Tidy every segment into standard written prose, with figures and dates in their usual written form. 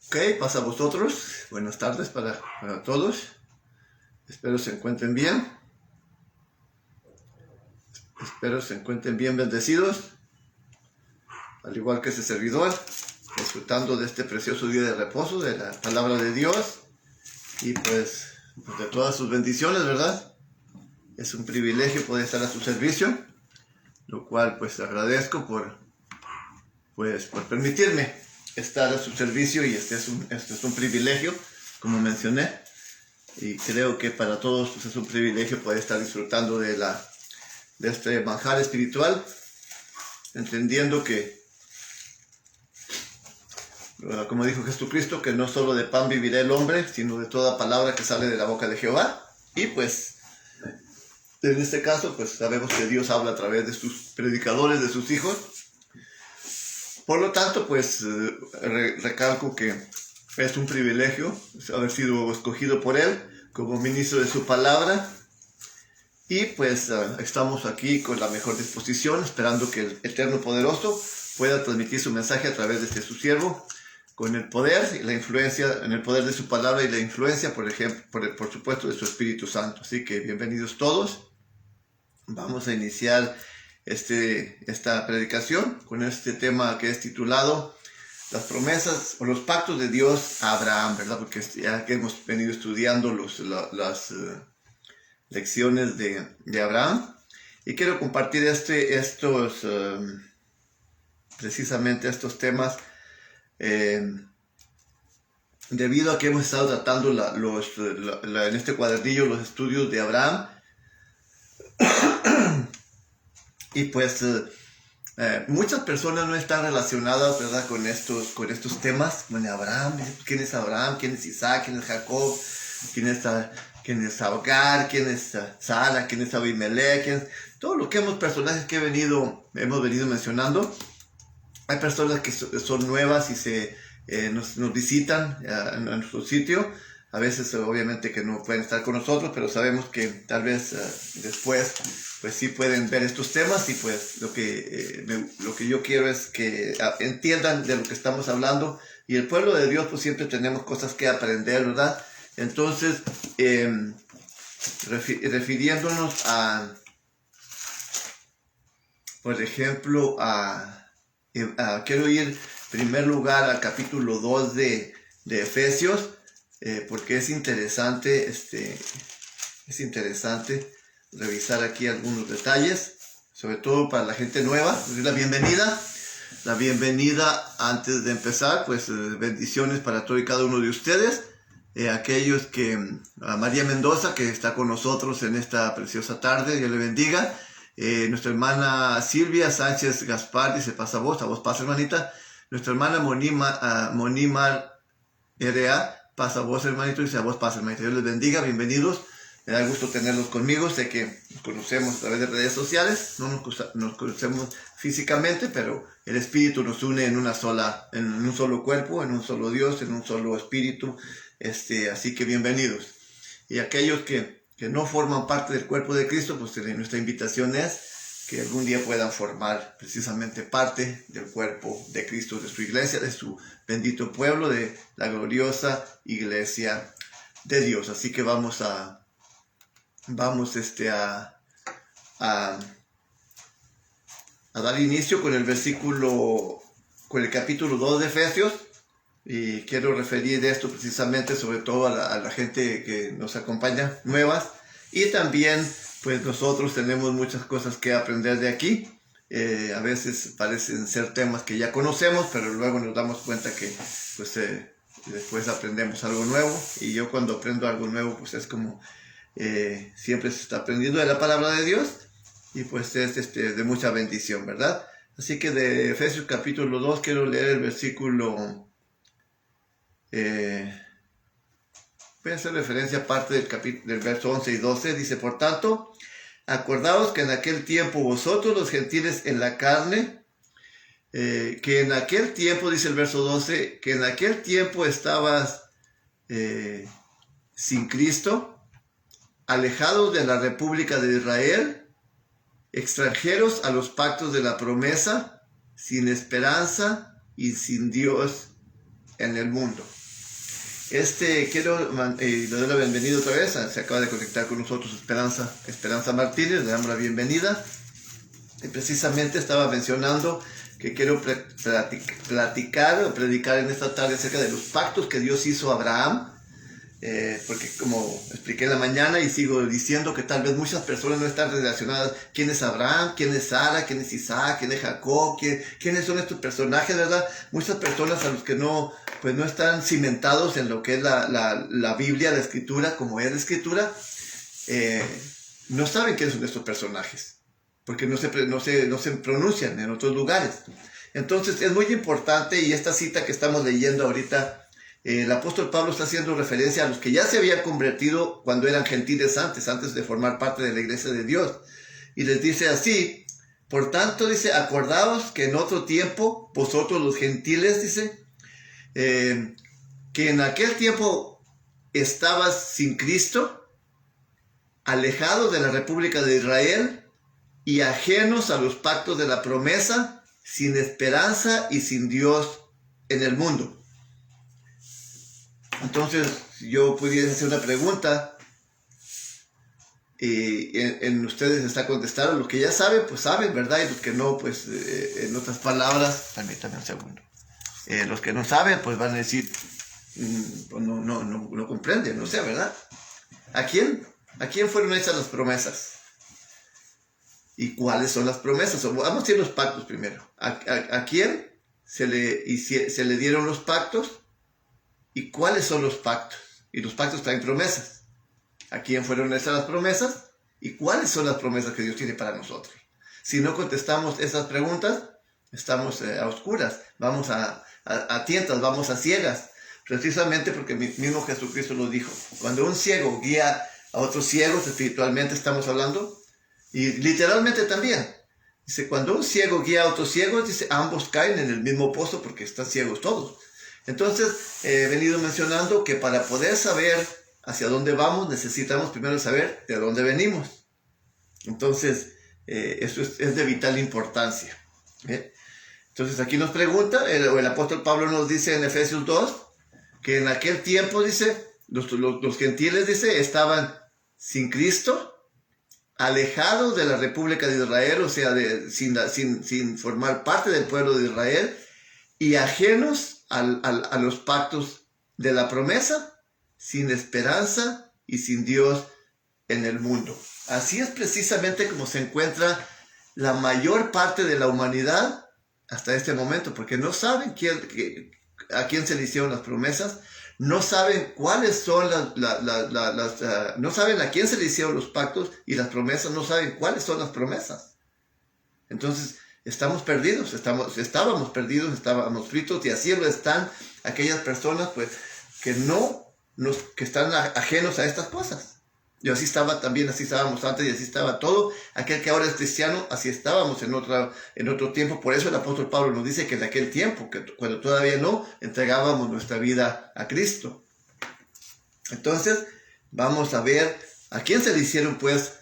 Ok, pasa a vosotros. Buenas tardes para todos. Espero se encuentren bien. Espero se encuentren bien bendecidos. Al igual que ese servidor, disfrutando de este precioso día de reposo, de la palabra de Dios. Y pues de todas sus bendiciones, ¿verdad? Es un privilegio poder estar a su servicio. Lo cual pues agradezco por permitirme estar a su servicio, y este es un privilegio, como mencioné, y creo que para todos pues, es un privilegio poder estar disfrutando de este manjar espiritual, entendiendo que, como dijo Jesucristo, que no solo de pan vivirá el hombre, sino de toda palabra que sale de la boca de Jehová. Y pues en este caso pues sabemos que Dios habla a través de sus predicadores, de sus hijos. Por lo tanto, pues recalco que es un privilegio haber sido escogido por Él como ministro de su palabra. Y pues estamos aquí con la mejor disposición, esperando que el Eterno Poderoso pueda transmitir su mensaje a través de este su siervo, con el poder y la influencia, en el poder de su palabra y la influencia, por supuesto, de su Espíritu Santo. Así que bienvenidos todos. Vamos a iniciar esta predicación con este tema que es titulado las promesas o los pactos de Dios a Abraham, ¿verdad? Porque ya que hemos venido estudiando las lecciones de Abraham, y quiero compartir precisamente estos temas debido a que hemos estado tratando en este cuadernillo los estudios de Abraham. Y pues muchas personas no están relacionadas, ¿verdad?, con estos temas. Bueno, Abraham, ¿quién es Abraham? ¿Quién es Isaac? ¿Quién es Jacob? ¿Quién es Agar? ¿Quién es Sara? ¿Quién es Abimelech? Todo lo que personajes que hemos venido mencionando. Hay personas que son nuevas y nos visitan en nuestro sitio. A veces obviamente que no pueden estar con nosotros, pero sabemos que tal vez después pues sí pueden ver estos temas. Y pues lo que yo quiero es que entiendan de lo que estamos hablando. Y el pueblo de Dios pues siempre tenemos cosas que aprender, ¿verdad? Entonces, refiriéndonos por ejemplo, quiero ir en primer lugar al capítulo 2 de Efesios, porque es interesante revisar aquí algunos detalles, sobre todo para la gente nueva. La bienvenida antes de empezar, pues bendiciones para todo y cada uno de ustedes. Aquellos a María Mendoza, que está con nosotros en esta preciosa tarde, Dios le bendiga. Nuestra hermana Silvia Sánchez Gaspar dice: pasa a vos pasa, hermanita. Nuestra hermana Monimar R.A. pasa a vos, hermanito, dice: a vos pasa, hermanita. Dios les bendiga, bienvenidos. Me da gusto tenerlos conmigo. Sé que nos conocemos a través de redes sociales, no nos conocemos físicamente, pero el Espíritu nos une en un solo cuerpo, en un solo Dios, en un solo Espíritu. Así que bienvenidos. Y aquellos que no forman parte del cuerpo de Cristo, pues nuestra invitación es que algún día puedan formar precisamente parte del cuerpo de Cristo, de su iglesia, de su bendito pueblo, de la gloriosa iglesia de Dios. Así que vamos a dar inicio con el capítulo 2 de Efesios. Y quiero referir esto precisamente sobre todo a la gente que nos acompaña, nuevas. Y también, pues nosotros tenemos muchas cosas que aprender de aquí. A veces parecen ser temas que ya conocemos, pero luego nos damos cuenta que pues, después aprendemos algo nuevo. Y yo cuando aprendo algo nuevo, pues es como siempre se está aprendiendo de la palabra de Dios. Y pues es de mucha bendición, ¿verdad? Así que de Efesios capítulo 2 quiero leer el versículo... voy a hacer referencia a parte del verso 11 y 12. Dice, por tanto, acordaos que en aquel tiempo vosotros los gentiles en la carne, que en aquel tiempo, dice el verso 12, que en aquel tiempo estabas sin Cristo, alejados de la República de Israel, extranjeros a los pactos de la promesa, sin esperanza y sin Dios en el mundo. Le doy la bienvenida otra vez. Se acaba de conectar con nosotros Esperanza Martínez. Le damos la bienvenida. Y precisamente estaba mencionando que quiero platicar o predicar en esta tarde acerca de los pactos que Dios hizo a Abraham. Porque como expliqué en la mañana y sigo diciendo que tal vez muchas personas no están relacionadas. ¿Quién es Abraham? ¿Quién es Sara? ¿Quién es Isaac? ¿Quién es Jacob? ¿Quiénes son estos personajes, verdad? Muchas personas a los que no están cimentados en lo que es la Biblia, la Escritura, como es la Escritura, no saben quiénes son estos personajes, porque no se pronuncian en otros lugares. Entonces es muy importante, y esta cita que estamos leyendo ahorita, el apóstol Pablo está haciendo referencia a los que ya se habían convertido cuando eran gentiles antes de formar parte de la iglesia de Dios. Y les dice así, por tanto, dice, acordaos que en otro tiempo, vosotros los gentiles, dice, que en aquel tiempo estabas sin Cristo, alejados de la República de Israel y ajenos a los pactos de la promesa, sin esperanza y sin Dios en el mundo. Entonces, yo pudiera hacer una pregunta y en ustedes está contestada. Los que ya saben, pues saben, ¿verdad? Y los que no, pues en otras palabras, permítanme un segundo. Los que no saben, pues van a decir, no comprenden, no sé, ¿verdad? ¿A quién fueron hechas las promesas? ¿Y cuáles son las promesas? Vamos a ir los pactos primero. ¿A quién se le dieron los pactos? ¿Y cuáles son los pactos? Y los pactos traen promesas. ¿A quién fueron hechas las promesas? ¿Y cuáles son las promesas que Dios tiene para nosotros? Si no contestamos esas preguntas, estamos a oscuras, vamos a tientas, vamos a ciegas. Precisamente porque mismo Jesucristo lo dijo. Cuando un ciego guía a otros ciegos, espiritualmente estamos hablando, y literalmente también. Dice, cuando un ciego guía a otros ciegos, dice, ambos caen en el mismo pozo porque están ciegos todos. Entonces, he venido mencionando que para poder saber hacia dónde vamos, necesitamos primero saber de dónde venimos. Entonces, eso es de vital importancia. Entonces, aquí nos pregunta, el apóstol Pablo nos dice en Efesios 2, que en aquel tiempo, dice, los gentiles, dice, estaban sin Cristo, alejados de la República de Israel, o sea, sin formar parte del pueblo de Israel, y ajenos a los pactos de la promesa, sin esperanza y sin Dios en el mundo. Así es precisamente como se encuentra la mayor parte de la humanidad hasta este momento, porque no saben a quién se le hicieron las promesas, no saben cuáles son no saben a quién se le hicieron los pactos y las promesas, no saben cuáles son las promesas. Entonces, estamos perdidos, estábamos perdidos, estábamos fritos, y así lo están aquellas personas pues que que están ajenos a estas cosas. Yo así estábamos antes, y así estaba todo aquel que ahora es cristiano, así estábamos en otro tiempo. Por eso el apóstol Pablo nos dice que en aquel tiempo, que cuando todavía no entregábamos nuestra vida a Cristo. Entonces, vamos a ver a quién se le hicieron pues,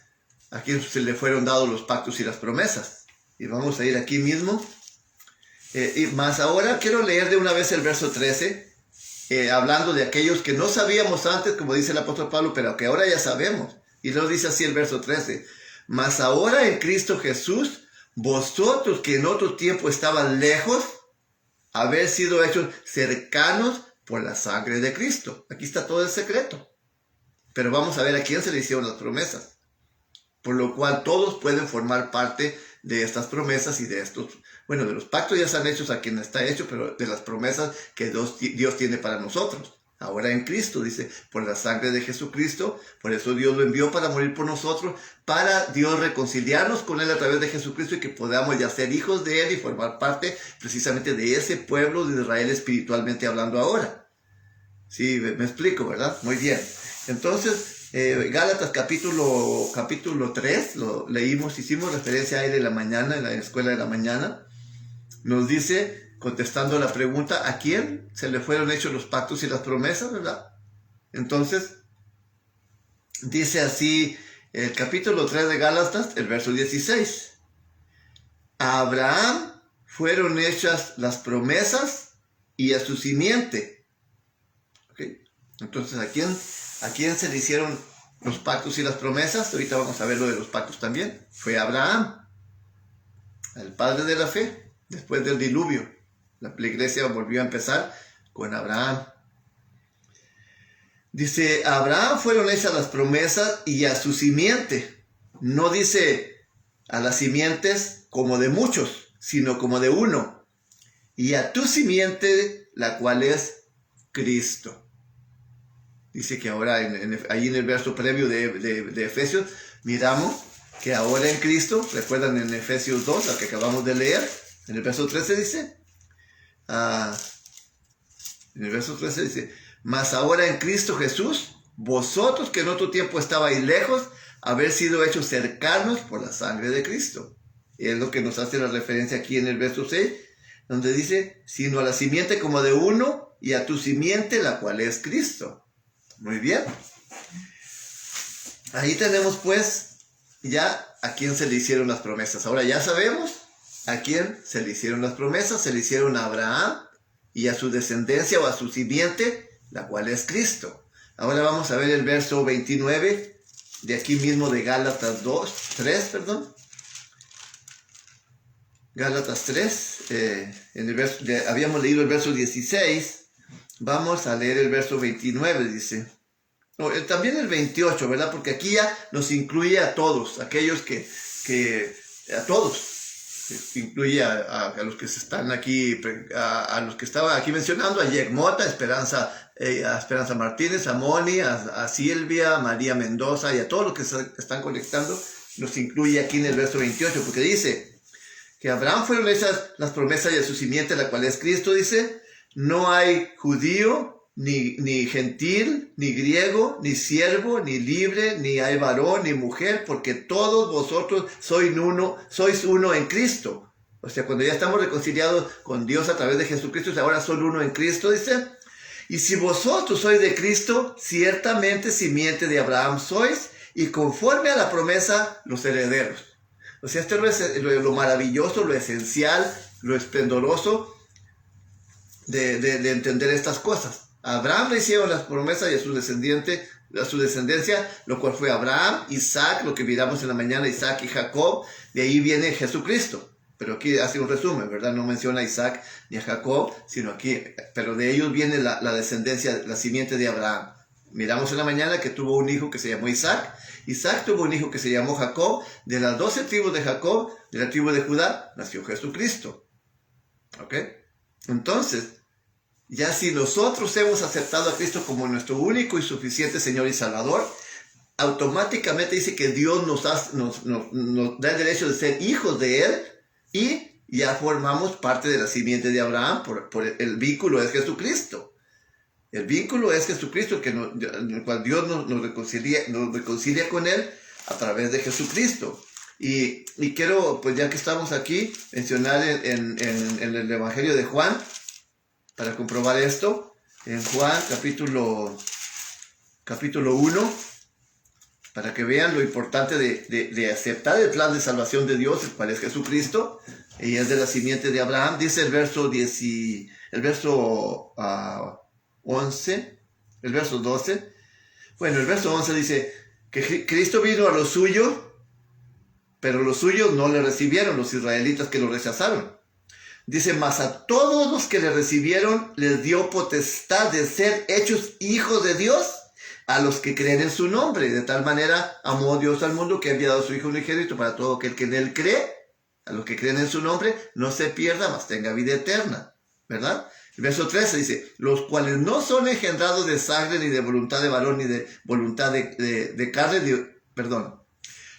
a quién se le fueron dados los pactos y las promesas. Y vamos a ir aquí mismo. Y más ahora quiero leer de una vez el verso 13, hablando de aquellos que no sabíamos antes, como dice el apóstol Pablo, pero que ahora ya sabemos. Y luego dice así el verso 13. Mas ahora en Cristo Jesús, vosotros que en otro tiempo estaban lejos, haber sido hechos cercanos por la sangre de Cristo. Aquí está todo el secreto. Pero vamos a ver a quién se le hicieron las promesas. Por lo cual todos pueden formar parte de estas promesas y de estos, bueno, de los pactos ya están hechos a quien está hecho, pero de las promesas que Dios tiene para nosotros. Ahora en Cristo, dice, por la sangre de Jesucristo, por eso Dios lo envió para morir por nosotros, para Dios reconciliarnos con Él a través de Jesucristo y que podamos ya ser hijos de Él y formar parte precisamente de ese pueblo de Israel espiritualmente hablando ahora. Sí, me explico, ¿verdad? Muy bien. Entonces, Gálatas capítulo 3, lo leímos, hicimos referencia a él en la mañana, en la escuela de la mañana. Nos dice, contestando la pregunta, ¿a quién se le fueron hechos los pactos y las promesas, verdad? Entonces, dice así el capítulo 3 de Gálatas, el verso 16. A Abraham fueron hechas las promesas y a su simiente. ¿Okay? Entonces, ¿a quién se le hicieron los pactos y las promesas? Ahorita vamos a ver lo de los pactos también. Fue Abraham, el padre de la fe, después del diluvio. La iglesia volvió a empezar con Abraham. Dice, a Abraham fueron hechas las promesas y a su simiente. No dice a las simientes como de muchos, sino como de uno. Y a tu simiente, la cual es Cristo. Dice que ahora, ahí en el verso previo de Efesios, miramos que ahora en Cristo, recuerdan en Efesios 2, la que acabamos de leer, en el verso 13 dice, mas ahora en Cristo Jesús, vosotros que en otro tiempo estabais lejos, haber sido hechos cercanos por la sangre de Cristo. Y es lo que nos hace la referencia aquí en el verso 6, donde dice, sino a la simiente como de uno, y a tu simiente, la cual es Cristo. Muy bien. Ahí tenemos pues ya a quién se le hicieron las promesas. Ahora ya sabemos a quién se le hicieron las promesas. Se le hicieron a Abraham y a su descendencia o a su simiente, la cual es Cristo. Ahora vamos a ver el verso 29 de aquí mismo de Gálatas 3. Gálatas 3. Habíamos leído el verso 16. Vamos a leer el verso 29, dice. También el 28, ¿verdad? Porque aquí ya nos incluye a todos, aquellos a todos. Incluye a los que están aquí, a los que estaba aquí mencionando, a Yegmota, a Esperanza Martínez, a Moni, a Silvia, a María Mendoza y a todos los que se están conectando, nos incluye aquí en el verso 28, porque dice que a Abraham fueron hechas las promesas y a su simiente, la cual es Cristo, dice. No hay judío, ni gentil, ni griego, ni siervo, ni libre, ni hay varón, ni mujer, porque todos vosotros sois uno en Cristo. O sea, cuando ya estamos reconciliados con Dios a través de Jesucristo, ahora son uno en Cristo, dice. Y si vosotros sois de Cristo, ciertamente simiente de Abraham sois, y conforme a la promesa, los herederos. O sea, esto es lo maravilloso, lo esencial, lo esplendoroso de entender estas cosas. A Abraham le hicieron las promesas y a su descendencia, lo cual fue Abraham, Isaac, lo que miramos en la mañana, Isaac y Jacob. De ahí viene Jesucristo. Pero aquí hace un resumen, ¿verdad? No menciona a Isaac ni a Jacob, sino aquí, pero de ellos viene la descendencia, la simiente de Abraham. Miramos en la mañana que tuvo un hijo que se llamó Isaac. Isaac tuvo un hijo que se llamó Jacob. De las 12 tribus de Jacob, de la tribu de Judá, nació Jesucristo. ¿Ok? Entonces, ya si nosotros hemos aceptado a Cristo como nuestro único y suficiente Señor y Salvador, automáticamente dice que Dios nos da el derecho de ser hijos de Él y ya formamos parte de la simiente de Abraham por el vínculo es Jesucristo. El vínculo es Jesucristo, en el cual Dios nos reconcilia con Él a través de Jesucristo. Y quiero, pues ya que estamos aquí, mencionar en el Evangelio de Juan, para comprobar esto, en Juan capítulo 1, para que vean lo importante de aceptar el plan de salvación de Dios, el cual es Jesucristo, y es de la simiente de Abraham. Dice el verso 11, el verso 12. Bueno, el verso 11 dice que Cristo vino a los suyos, pero los suyos no le recibieron, los israelitas que lo rechazaron. Dice, mas a todos los que le recibieron les dio potestad de ser hechos hijos de Dios, a los que creen en su nombre. De tal manera amó Dios al mundo que ha enviado a su Hijo unigénito para todo aquel que en él cree. A los que creen en su nombre no se pierda, mas tenga vida eterna. ¿Verdad? El verso 13 dice, los cuales no son engendrados de sangre, ni de voluntad de varón, ni de voluntad de carne,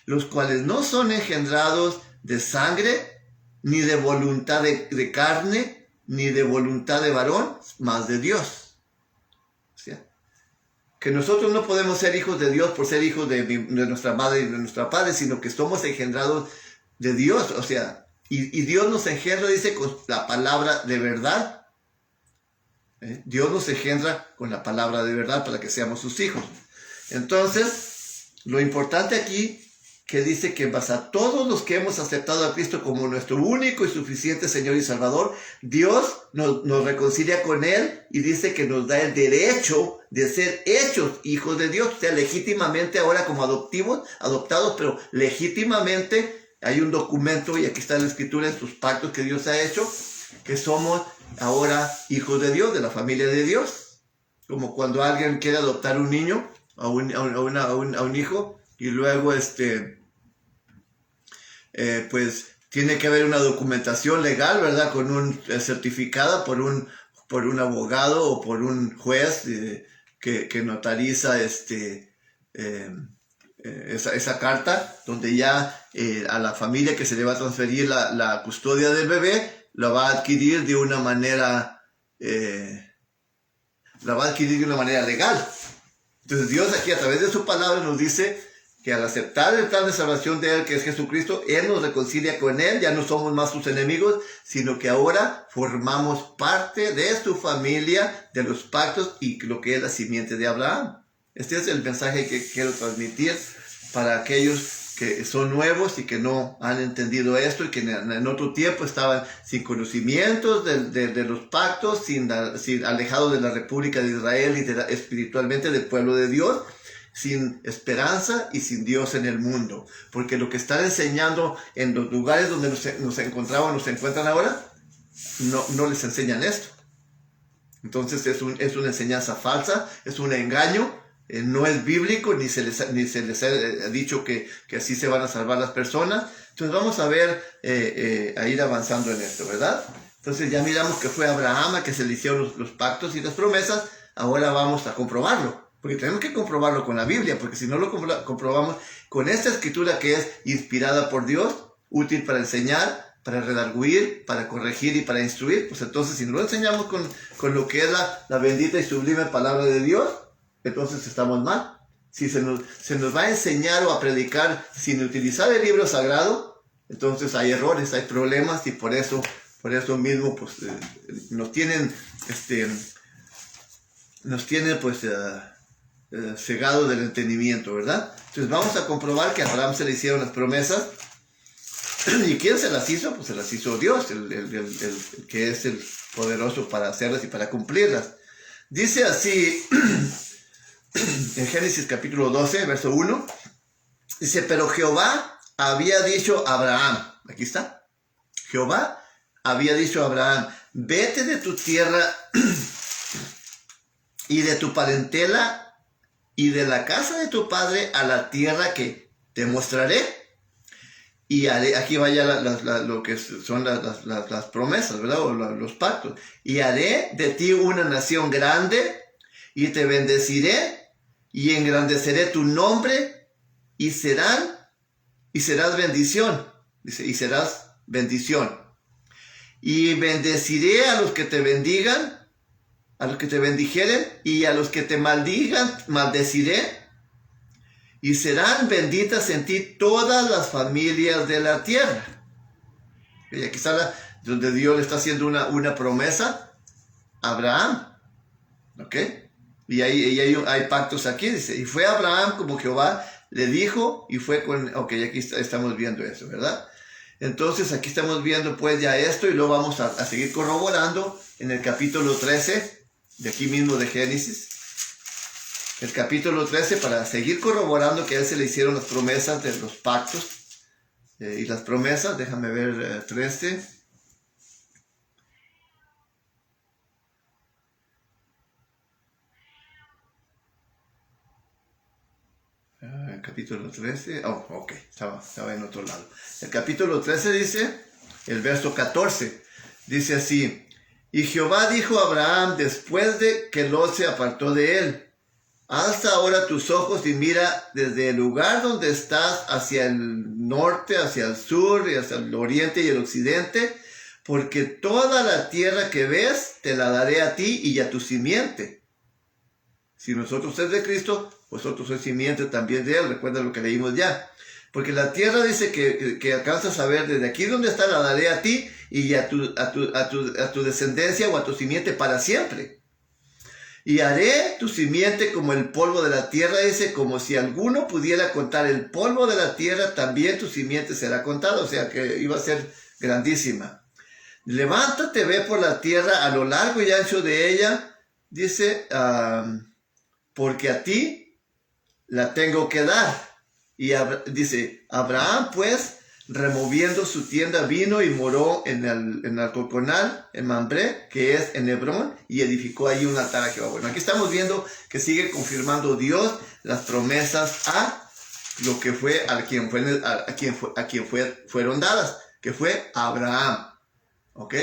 los cuales no son engendrados de sangre, ni de voluntad de carne, ni de voluntad de varón, mas de Dios. ¿Sí? Que nosotros no podemos ser hijos de Dios por ser hijos de nuestra madre y de nuestra padre, sino que somos engendrados de Dios. O sea, y Dios nos engendra, dice, con la palabra de verdad. Dios nos engendra con la palabra de verdad para que seamos sus hijos. Entonces, lo importante aquí que dice que vas a todos los que hemos aceptado a Cristo como nuestro único y suficiente Señor y Salvador, Dios nos reconcilia con Él y dice que nos da el derecho de ser hechos hijos de Dios, o sea, legítimamente ahora como adoptados, pero legítimamente hay un documento, y aquí está la escritura en sus pactos que Dios ha hecho, que somos ahora hijos de Dios, de la familia de Dios. Como cuando alguien quiere adoptar un niño, a un hijo, y luego pues tiene que haber una documentación legal, ¿verdad? Certificada por un abogado o por un juez que notariza esa carta, donde ya a la familia que se le va a transferir la custodia del bebé, la va a adquirir de una manera legal. Entonces Dios aquí a través de su palabra nos dice que al aceptar el plan de salvación de Él, que es Jesucristo, Él nos reconcilia con Él, ya no somos más sus enemigos, sino que ahora formamos parte de su familia, de los pactos y lo que es la simiente de Abraham. Este es el mensaje que quiero transmitir para aquellos que son nuevos y que no han entendido esto y que en otro tiempo estaban sin conocimientos de los pactos, alejados de la República de Israel y espiritualmente del pueblo de Dios, sin esperanza y sin Dios en el mundo. Porque lo que están enseñando en los lugares donde nos encuentran ahora, no les enseñan esto. Entonces es una enseñanza falsa, es un engaño. No es bíblico, ni se les ha dicho que así se van a salvar las personas. Entonces vamos a ver, a ir avanzando en esto, ¿verdad? Entonces ya miramos que fue Abraham a que se le hicieron los pactos y las promesas. Ahora vamos a comprobarlo, porque tenemos que comprobarlo con la Biblia, porque si no lo comprobamos con esta escritura que es inspirada por Dios, útil para enseñar, para redarguir, para corregir y para instruir, pues entonces si no lo enseñamos con lo que es la bendita y sublime palabra de Dios, entonces estamos mal. Si se nos va a enseñar o a predicar sin utilizar el libro sagrado, entonces hay errores, hay problemas, y por eso mismo pues nos tienen pues cegado del entendimiento, ¿verdad? Entonces vamos a comprobar que a Abraham se le hicieron las promesas. ¿Y quién se las hizo? Pues se las hizo Dios, el que es el poderoso para hacerlas y para cumplirlas. Dice así en Génesis capítulo 12, verso 1, dice, pero Jehová había dicho a Abraham, aquí está, Jehová había dicho a Abraham, vete de tu tierra y de tu parentela y de la casa de tu padre a la tierra que te mostraré, y haré, aquí vaya lo que son las promesas, ¿verdad? O los pactos, y haré de ti una nación grande, y te bendeciré, y engrandeceré tu nombre, y serás bendición. Dice, y serás bendición. Y bendeciré a los que te bendigan, a los que te bendijeren, y a los que te maldigan, maldeciré. Y serán benditas en ti todas las familias de la tierra. Y aquí está donde Dios le está haciendo una promesa a Abraham. ¿Ok? Y hay pactos aquí, dice, y fue Abraham como Jehová le dijo, y fue con... Ok, aquí estamos viendo eso, ¿verdad? Entonces aquí estamos viendo pues ya esto, y luego vamos a seguir corroborando en el capítulo 13, de aquí mismo de Génesis. El capítulo 13, para seguir corroborando que a él se le hicieron las promesas de los pactos. Y las promesas, déjame ver, 13. capítulo 13, estaba en otro lado. El capítulo 13 dice, el verso 14, dice así: y Jehová dijo a Abraham después de que Lot se apartó de él: alza ahora tus ojos y mira desde el lugar donde estás hacia el norte, hacia el sur, y hacia el oriente y el occidente, porque toda la tierra que ves te la daré a ti y a tu simiente. Si nosotros es de Cristo, vosotros sois simiente también de él. Recuerda lo que leímos ya. Porque la tierra dice que alcanzas a ver desde aquí donde está, la daré a ti y a tu descendencia o a tu simiente para siempre. Y haré tu simiente como el polvo de la tierra, dice, como si alguno pudiera contar el polvo de la tierra, también tu simiente será contada. O sea que iba a ser grandísima. Levántate, ve por la tierra a lo largo y ancho de ella, dice, porque a ti la tengo que dar. Y dice, Abraham pues, removiendo su tienda, vino y moró en el Coconal, en Mambré, que es en Hebrón, y edificó allí un altar a Jehová. Bueno, aquí estamos viendo que sigue confirmando Dios las promesas a lo que fue, a quien fueron dadas, que fue Abraham. ¿Ok?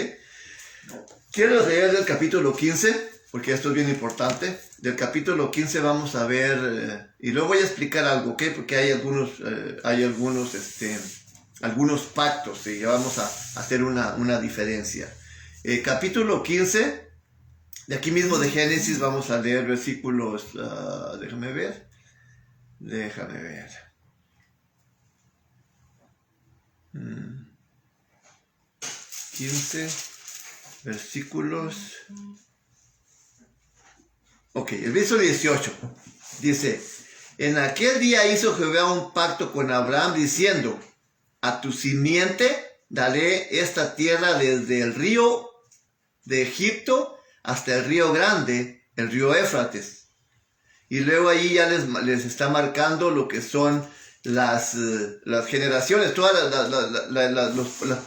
Quiero leer del capítulo 15, porque esto es bien importante. Del capítulo 15 vamos a ver, y luego voy a explicar algo, ¿ok? Porque hay algunos pactos, y vamos a hacer una diferencia. Capítulo 15, de aquí mismo de Génesis, vamos a leer versículos, déjame ver. 15 versículos. Ok, el verso 18 dice: en aquel día hizo Jehová un pacto con Abraham diciendo: a tu simiente daré esta tierra desde el río de Egipto hasta el río grande, el río Éufrates. Y luego ahí ya les está marcando lo que son las generaciones, todos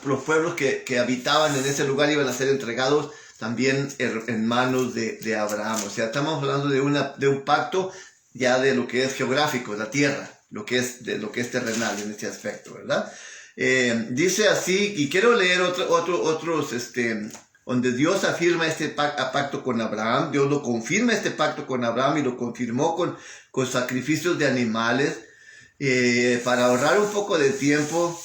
los pueblos que habitaban en ese lugar iban a ser entregados también en manos de Abraham. O sea, estamos hablando de un pacto ya de lo que es geográfico, la tierra, lo que es terrenal en este aspecto, ¿verdad? Dice así, y quiero leer otros, donde Dios afirma este pacto con Abraham. Dios lo confirma, este pacto con Abraham, y lo confirmó con sacrificios de animales. Para ahorrar un poco de tiempo,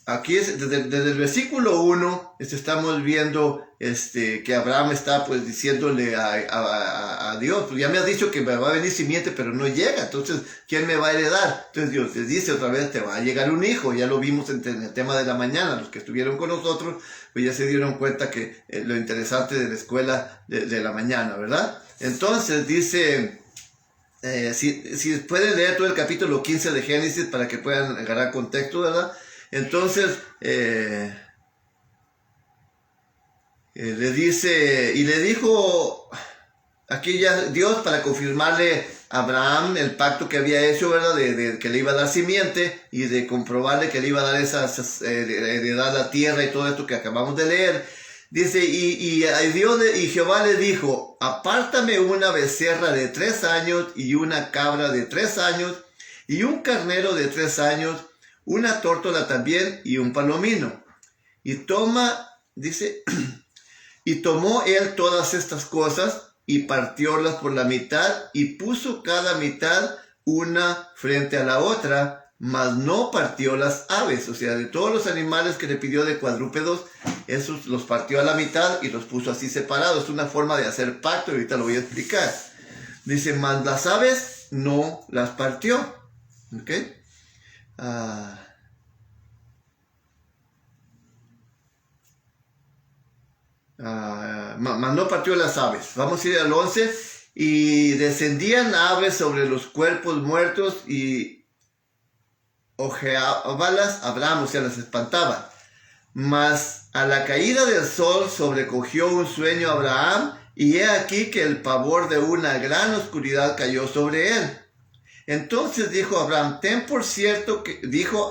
aquí desde el versículo 1 estamos viendo que Abraham está pues diciéndole a Dios: pues ya me has dicho que me va a venir simiente, pero no llega, entonces ¿quién me va a heredar? Entonces Dios les dice otra vez: te va a llegar un hijo. Ya lo vimos en el tema de la mañana. Los que estuvieron con nosotros pues ya se dieron cuenta que lo interesante de la escuela de la mañana, ¿verdad? Entonces dice, si pueden leer todo el capítulo 15 de Génesis para que puedan agarrar contexto, ¿verdad? Entonces, le dice, y le dijo, aquí ya Dios, para confirmarle a Abraham el pacto que había hecho, ¿verdad? De que le iba a dar simiente, y de comprobarle que le iba a dar heredar la tierra y todo esto que acabamos de leer. Dice, y Jehová le dijo: apártame una becerra de 3 años, y una cabra de 3 años, y un carnero de 3 años, una tórtola también, y un palomino. Y tomó él todas estas cosas, y partiólas por la mitad, y puso cada mitad una frente a la otra, mas no partió las aves. O sea, de todos los animales que le pidió de cuadrúpedos, esos los partió a la mitad y los puso así separados. Es una forma de hacer pacto, y ahorita lo voy a explicar. Dice, mas las aves no las partió. ¿Ok? Mas no partió las aves. Vamos a ir al 11. Y descendían aves sobre los cuerpos muertos, y ojeábalas Abraham, o sea, las espantaba. Mas a la caída del sol sobrecogió un sueño a Abraham, y he aquí que el pavor de una gran oscuridad cayó sobre él. Entonces dijo Abraham, ten por cierto que, dijo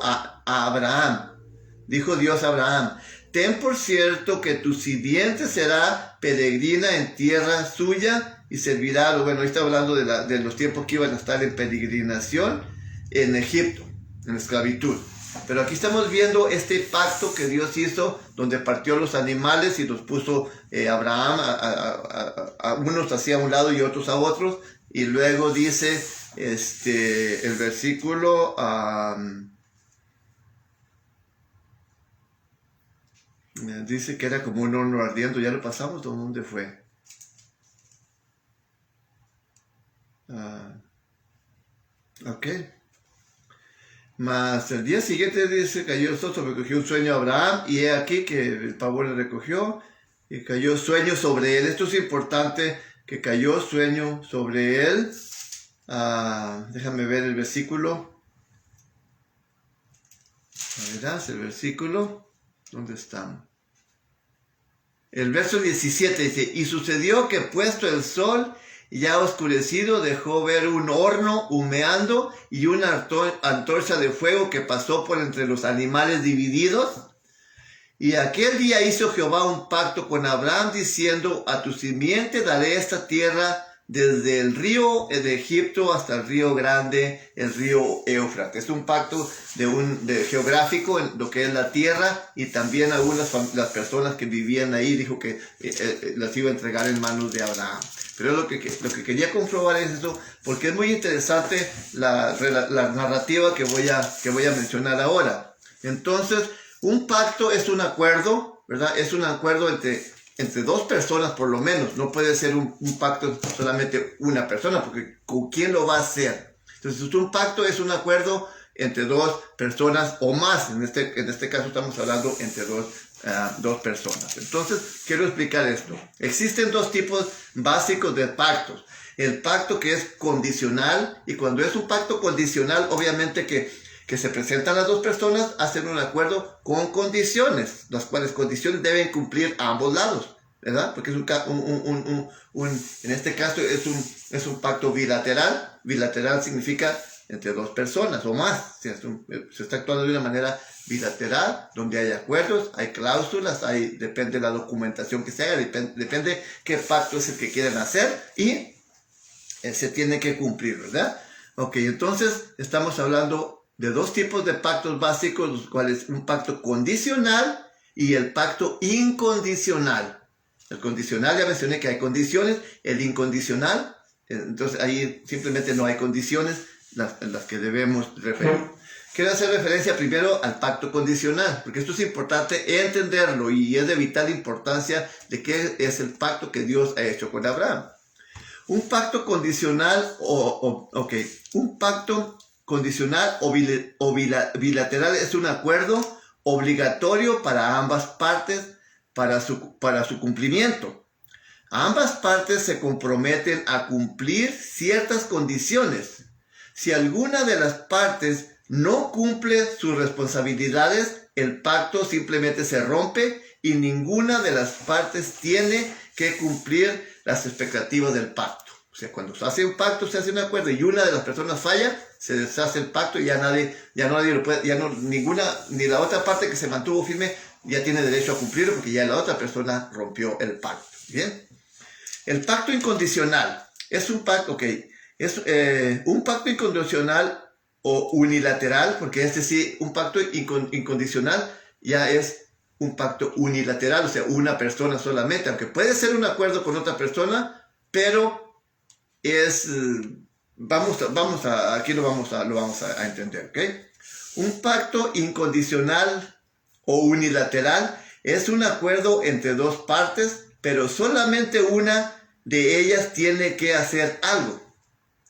Dios a Abraham, ten por cierto que tu simiente será peregrina en tierra suya, y servirá, bueno, ahí está hablando de los tiempos que iban a estar en peregrinación en Egipto, en esclavitud. Pero aquí estamos viendo este pacto que Dios hizo, donde partió los animales y los puso Abraham, a unos hacia un lado y otros a otros, y luego dice el versículo... dice que era como un horno ardiendo. ¿Ya lo pasamos? ¿Dónde fue? Ok. Mas el día siguiente dice, cayó el sol, sobrecogió un sueño a Abraham, y he aquí que el pavo le recogió, y cayó sueño sobre él. Esto es importante, que cayó sueño sobre él. Déjame ver el versículo. ¿Verás el versículo? ¿Dónde están? El verso 17 dice, y sucedió que puesto el sol ya oscurecido, dejó ver un horno humeando y una antorcha de fuego que pasó por entre los animales divididos. Y aquel día hizo Jehová un pacto con Abraham, diciendo, a tu simiente daré esta tierra, desde el río de Egipto hasta el río grande, el río Éufrates. Es un pacto geográfico en lo que es la tierra, y también las personas que vivían ahí, dijo que las iba a entregar en manos de Abraham. Pero lo que quería comprobar es eso, porque es muy interesante la narrativa que voy a mencionar ahora. Entonces, un pacto es un acuerdo, ¿verdad? Es un acuerdo entre dos personas por lo menos. No puede ser un pacto solamente una persona, porque ¿con quién lo va a hacer? Entonces, un pacto es un acuerdo entre dos personas o más. En este caso estamos hablando entre dos personas. Entonces, quiero explicar esto. Existen dos tipos básicos de pactos. El pacto que es condicional, y cuando es un pacto condicional, obviamente que se presentan las dos personas, hacen un acuerdo con condiciones, las cuales condiciones deben cumplir a ambos lados, ¿verdad? Porque es en este caso es un pacto bilateral. Bilateral significa entre dos personas o más. Se está actuando de una manera bilateral, donde hay acuerdos, hay cláusulas, depende de la documentación que se haga, depende qué pacto es el que quieren hacer, y se tiene que cumplir, ¿verdad? Ok, entonces estamos hablando de dos tipos de pactos básicos, los cuales un pacto condicional y el pacto incondicional. El condicional, ya mencioné que hay condiciones. El incondicional, entonces ahí simplemente no hay condiciones las que debemos referir. Quiero hacer referencia primero al pacto condicional, porque esto es importante entenderlo, y es de vital importancia de qué es el pacto que Dios ha hecho con Abraham. Un pacto condicional un pacto condicional o bilateral es un acuerdo obligatorio para ambas partes para su cumplimiento. Ambas partes se comprometen a cumplir ciertas condiciones. Si alguna de las partes no cumple sus responsabilidades, el pacto simplemente se rompe y ninguna de las partes tiene que cumplir las expectativas del pacto. O sea, cuando se hace un pacto, se hace un acuerdo y una de las personas falla, se deshace el pacto y ya nadie lo puede, ni la otra parte que se mantuvo firme ya tiene derecho a cumplirlo, porque ya la otra persona rompió el pacto. Bien. El pacto incondicional es un pacto, un pacto incondicional o unilateral, porque un pacto incondicional ya es un pacto unilateral, o sea, una persona solamente, aunque puede ser un acuerdo con otra persona, pero aquí lo vamos a entender, ¿ok? Un pacto incondicional o unilateral es un acuerdo entre dos partes, pero solamente una de ellas tiene que hacer algo.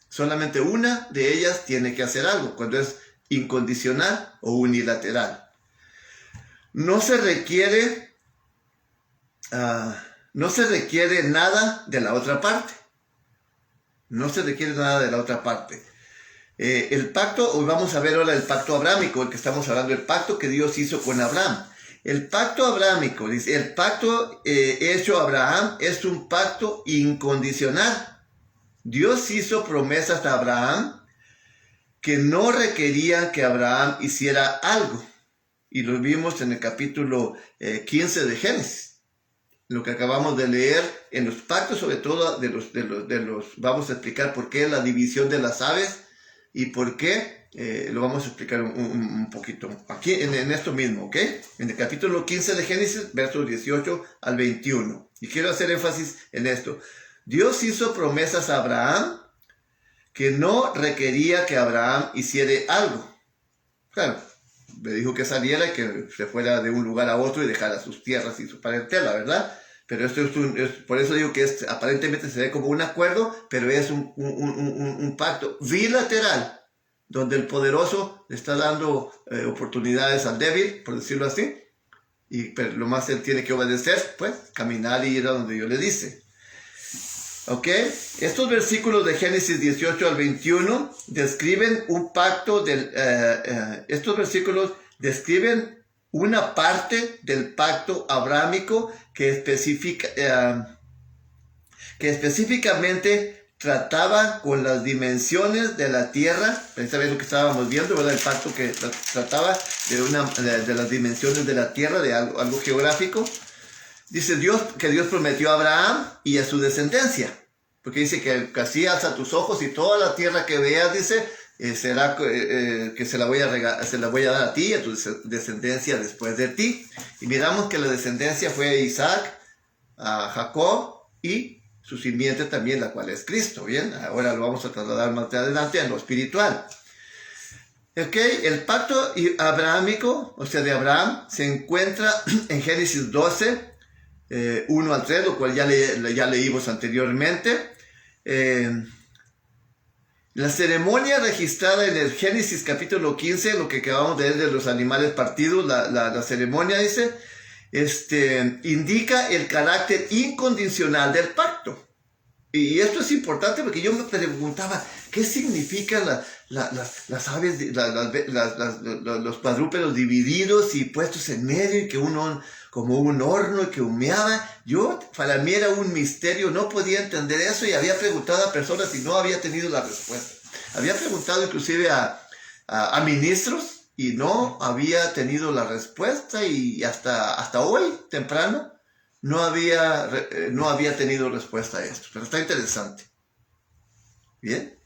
Solamente una de ellas tiene que hacer algo cuando es incondicional o unilateral. No se requiere nada de la otra parte. No se requiere nada de la otra parte. El pacto, hoy vamos a ver ahora el pacto abrámico, el que estamos hablando, el pacto que Dios hizo con Abraham. El pacto abrámico, dice, el pacto hecho a Abraham es un pacto incondicional. Dios hizo promesas a Abraham que no requerían que Abraham hiciera algo. Y lo vimos en el capítulo 15 de Génesis. lo que acabamos de leer en los pactos, sobre todo vamos a explicar por qué la división de las aves y por qué, lo vamos a explicar un poquito aquí en esto mismo, ¿ok? En el capítulo 15 de Génesis, versos 18 al 21. Y quiero hacer énfasis en esto. Dios hizo promesas a Abraham que no requería que Abraham hiciera algo. Claro, le dijo que saliera y que se fuera de un lugar a otro y dejara sus tierras y su parentela, ¿verdad? Pero esto por eso digo que aparentemente se ve como un acuerdo, pero es un pacto bilateral, donde el poderoso le está dando oportunidades al débil, por decirlo así, pero lo más él tiene que obedecer, pues, caminar y ir a donde Dios le dice. ¿Ok? Estos versículos de Génesis 18 al 21 describen un pacto estos versículos describen una parte del pacto abrámico que específicamente trataba con las dimensiones de la tierra, precisamente lo que estábamos viendo, ¿verdad? El pacto que trataba de las dimensiones de la tierra, de algo geográfico. Dice Dios que Dios prometió a Abraham y a su descendencia, porque dice que así alza tus ojos y toda la tierra que veas, dice, será que se la voy a dar a ti y a tu descendencia después de ti. Y miramos que la descendencia fue Isaac, a Jacob y su simiente también, la cual es Cristo. Bien, ahora lo vamos a trasladar más adelante en lo espiritual. Ok, el pacto abrahámico, o sea, de Abraham, se encuentra en Génesis 12, 1 al 3, lo cual ya leímos anteriormente. La ceremonia registrada en el Génesis capítulo 15, lo que acabamos de ver de los animales partidos, la ceremonia dice, indica el carácter incondicional del pacto. Y esto es importante porque yo me preguntaba, ¿qué significan las aves, los cuadrúpedos divididos y puestos en medio y que uno como un horno que humeaba? Para mí era un misterio, no podía entender eso y había preguntado a personas y no había tenido la respuesta. Había preguntado inclusive a ministros y no había tenido la respuesta y hasta hoy, temprano, no había tenido respuesta a esto, pero está interesante. Bien,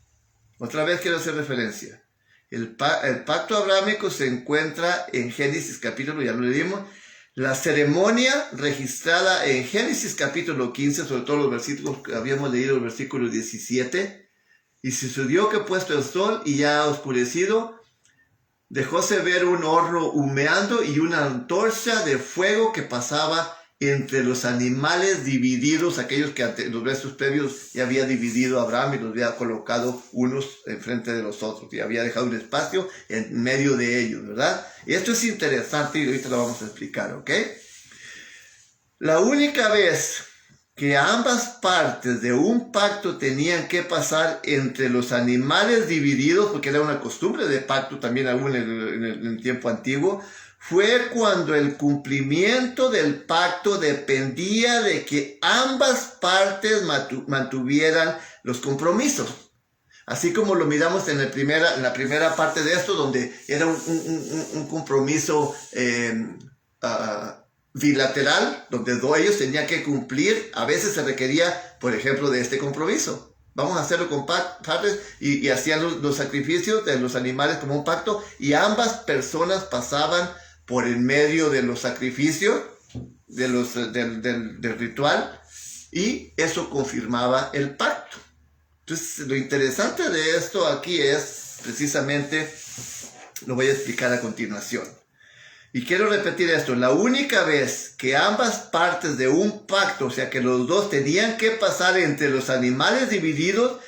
otra vez quiero hacer referencia. El pacto abrámico se encuentra en Génesis capítulo, ya lo leímos. La ceremonia registrada en Génesis capítulo 15, sobre todo los versículos que habíamos leído, el versículo 17. Y sucedió que puesto el sol y ya oscurecido, dejóse ver un horno humeando y una antorcha de fuego que pasaba entre los animales divididos, aquellos que ante los versos previos ya había dividido Abraham y los había colocado unos enfrente de los otros y había dejado un espacio en medio de ellos, ¿verdad? Y esto es interesante y ahorita lo vamos a explicar, ¿ok? La única vez que ambas partes de un pacto tenían que pasar entre los animales divididos, porque era una costumbre de pacto también aún en el tiempo antiguo, fue cuando el cumplimiento del pacto dependía de que ambas partes mantuvieran los compromisos. Así como lo miramos en la primera parte de esto, donde era un compromiso bilateral, donde ellos tenían que cumplir. A veces se requería, por ejemplo, de este compromiso. Vamos a hacerlo con partes y hacían los sacrificios de los animales como un pacto y ambas personas pasaban por el medio de los sacrificios, del ritual, y eso confirmaba el pacto. Entonces, lo interesante de esto aquí es, precisamente, lo voy a explicar a continuación. Y quiero repetir esto, la única vez que ambas partes de un pacto, o sea que los dos tenían que pasar entre los animales divididos,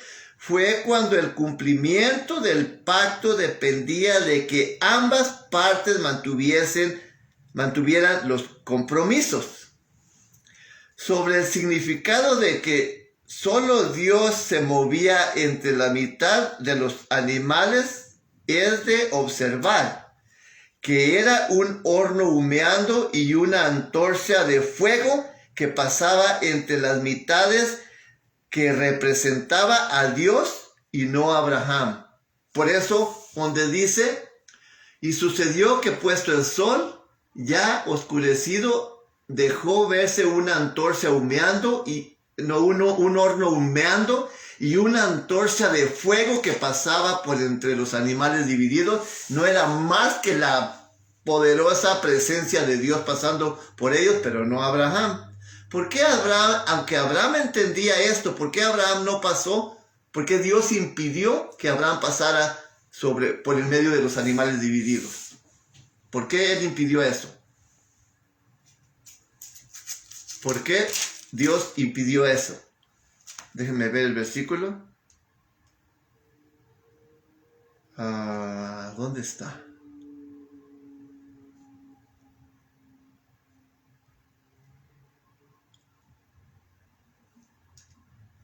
fue cuando el cumplimiento del pacto dependía de que ambas partes mantuvieran los compromisos. Sobre el significado de que solo Dios se movía entre la mitad de los animales, es de observar que era un horno humeando y una antorcha de fuego que pasaba entre las mitades, que representaba a Dios y no a Abraham. Por eso, donde dice, y sucedió que puesto el sol, ya oscurecido, dejó verse una antorcha humeando, un horno humeando, y una antorcha de fuego que pasaba por entre los animales divididos. No era más que la poderosa presencia de Dios pasando por ellos, pero no Abraham. ¿Por qué Abraham, aunque Abraham entendía esto, por qué Abraham no pasó? ¿Por qué Dios impidió que Abraham pasara por el medio de los animales divididos? ¿Por qué él impidió eso? ¿Por qué Dios impidió eso? Déjenme ver el versículo. ¿Dónde está?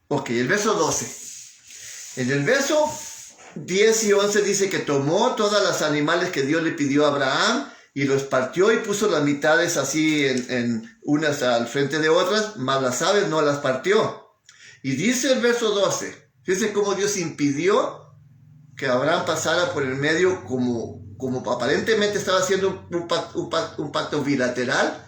Ok, el verso 12. En el verso 10 y 11 dice que tomó todas las animales que Dios le pidió a Abraham y los partió y puso las mitades así en unas al frente de otras, mas las aves no las partió. Y dice el verso 12, fíjense cómo Dios impidió que Abraham pasara por el medio, como aparentemente estaba haciendo un pacto bilateral,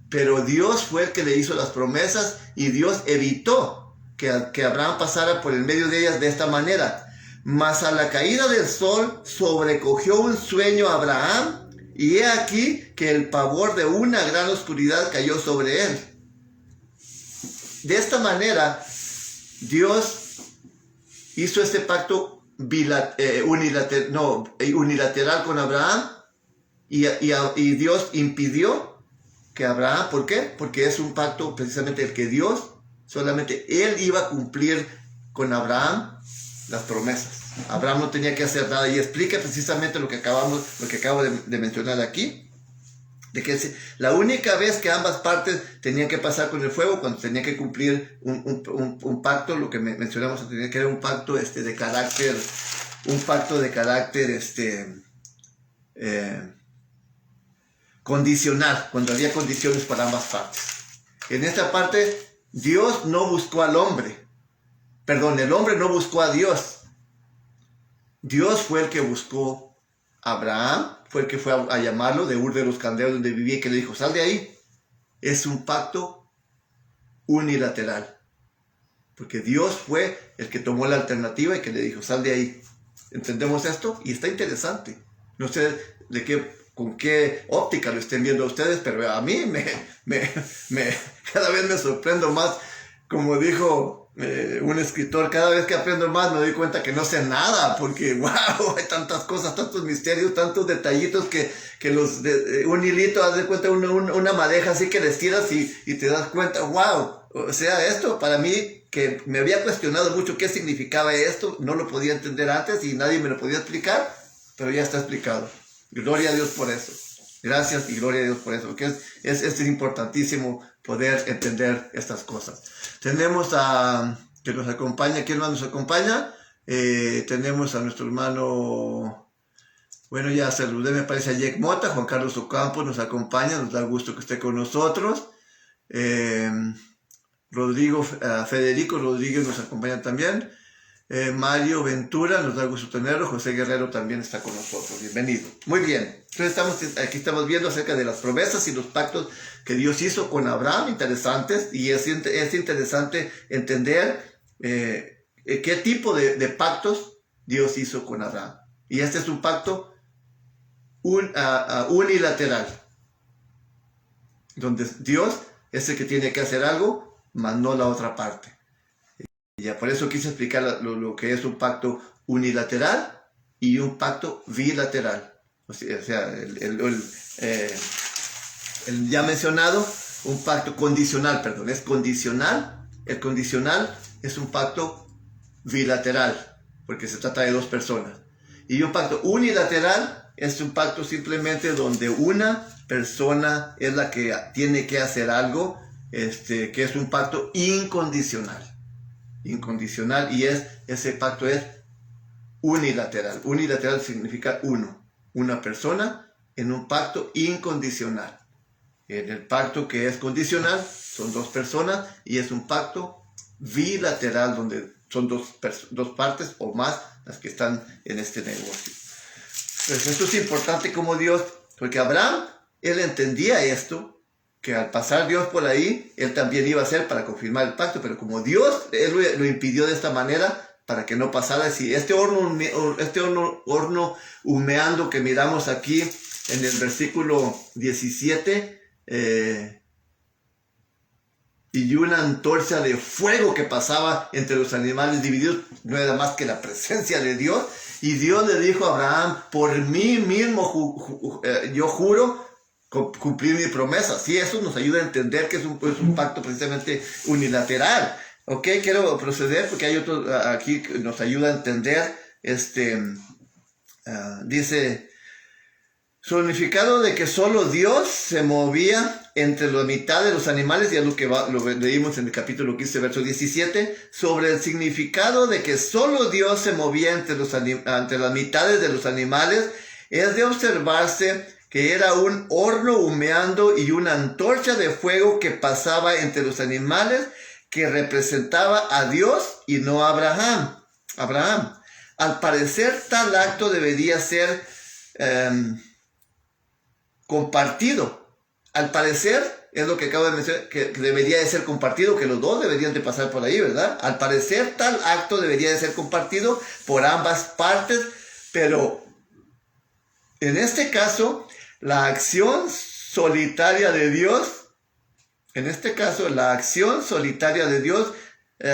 pero Dios fue el que le hizo las promesas y Dios evitó que Abraham pasara por el medio de ellas de esta manera. Mas a la caída del sol sobrecogió un sueño a Abraham, y he aquí que el pavor de una gran oscuridad cayó sobre él. De esta manera, Dios hizo este pacto unilateral con Abraham, y Dios impidió que Abraham, ¿por qué? Porque es un pacto precisamente el que Dios, solamente Él iba a cumplir con Abraham las promesas. Abraham no tenía que hacer nada, y explica precisamente lo que acabo de mencionar aquí, de que la única vez que ambas partes tenían que pasar con el fuego, cuando tenían que cumplir un pacto, lo que mencionamos, tenía que era un pacto de carácter, condicional, cuando había condiciones para ambas partes. En esta parte, Dios no buscó al hombre, el hombre no buscó a Dios. Dios fue el que buscó a Abraham, fue el que fue a llamarlo de Ur de los Caldeos, donde vivía, y que le dijo, sal de ahí. Es un pacto unilateral, porque Dios fue el que tomó la alternativa y que le dijo, sal de ahí. ¿Entendemos esto? Y está interesante. No sé con qué óptica lo estén viendo ustedes, pero a mí cada vez me sorprendo más. Como dijo un escritor, cada vez que aprendo más me doy cuenta que no sé nada, porque wow, hay tantas cosas, tantos misterios, tantos detallitos que un hilito, haz de cuenta, una madeja así que le estiras y te das cuenta, wow. O sea, esto para mí, que me había cuestionado mucho qué significaba esto, no lo podía entender antes y nadie me lo podía explicar, pero ya está explicado. Gloria a Dios por eso. Gracias y gloria a Dios por eso, porque es importantísimo poder entender estas cosas. Tenemos que nos acompaña, ¿quién más nos acompaña? Tenemos a nuestro hermano, bueno, ya saludé, me parece, a Jack Mota. Juan Carlos Ocampo nos acompaña, nos da gusto que esté con nosotros. Federico Rodríguez nos acompaña también. Mario Ventura, nos da gusto tenerlo. José Guerrero también está con nosotros. Bienvenido. Muy bien. Entonces aquí estamos viendo acerca de las promesas y los pactos que Dios hizo con Abraham, interesantes, y es interesante entender qué tipo de pactos Dios hizo con Abraham. Y este es un pacto unilateral, donde Dios es el que tiene que hacer algo, mas no la otra parte. Y ya por eso quise explicar lo que es un pacto unilateral y un pacto bilateral. O sea, el ya mencionado, un pacto condicional, es condicional. El condicional es un pacto bilateral, porque se trata de dos personas. Y un pacto unilateral es un pacto simplemente donde una persona es la que tiene que hacer algo, que es un pacto incondicional. Y ese pacto es unilateral. Unilateral significa una persona en un pacto incondicional. En el pacto que es condicional son dos personas, y es un pacto bilateral donde son dos partes o más las que están en este negocio. Pues esto es importante como Dios, porque Abraham, él entendía esto, que al pasar Dios por ahí, él también iba a hacer para confirmar el pacto, pero como Dios, él lo impidió de esta manera para que no pasara. Si este horno humeando que miramos aquí en el versículo 17, y una antorcha de fuego que pasaba entre los animales divididos, no era más que la presencia de Dios. Y Dios le dijo a Abraham: por mí mismo yo juro cumplir mi promesa. Sí, eso nos ayuda a entender que es un pacto precisamente unilateral. Ok, quiero proceder porque hay otro aquí que nos ayuda a entender. Dice: significado de que solo Dios se movía entre la mitad de los animales, ya lo leímos en el capítulo 15, verso 17, sobre el significado de que solo Dios se movía entre las mitades de los animales, es de observarse que era un horno humeando y una antorcha de fuego que pasaba entre los animales, que representaba a Dios y no a Abraham. Al parecer, tal acto debería ser compartido. Al parecer, es lo que acabo de mencionar, que debería de ser compartido, que los dos deberían de pasar por ahí, ¿verdad? Al parecer, tal acto debería de ser compartido por ambas partes, pero en este caso, la acción solitaria de Dios,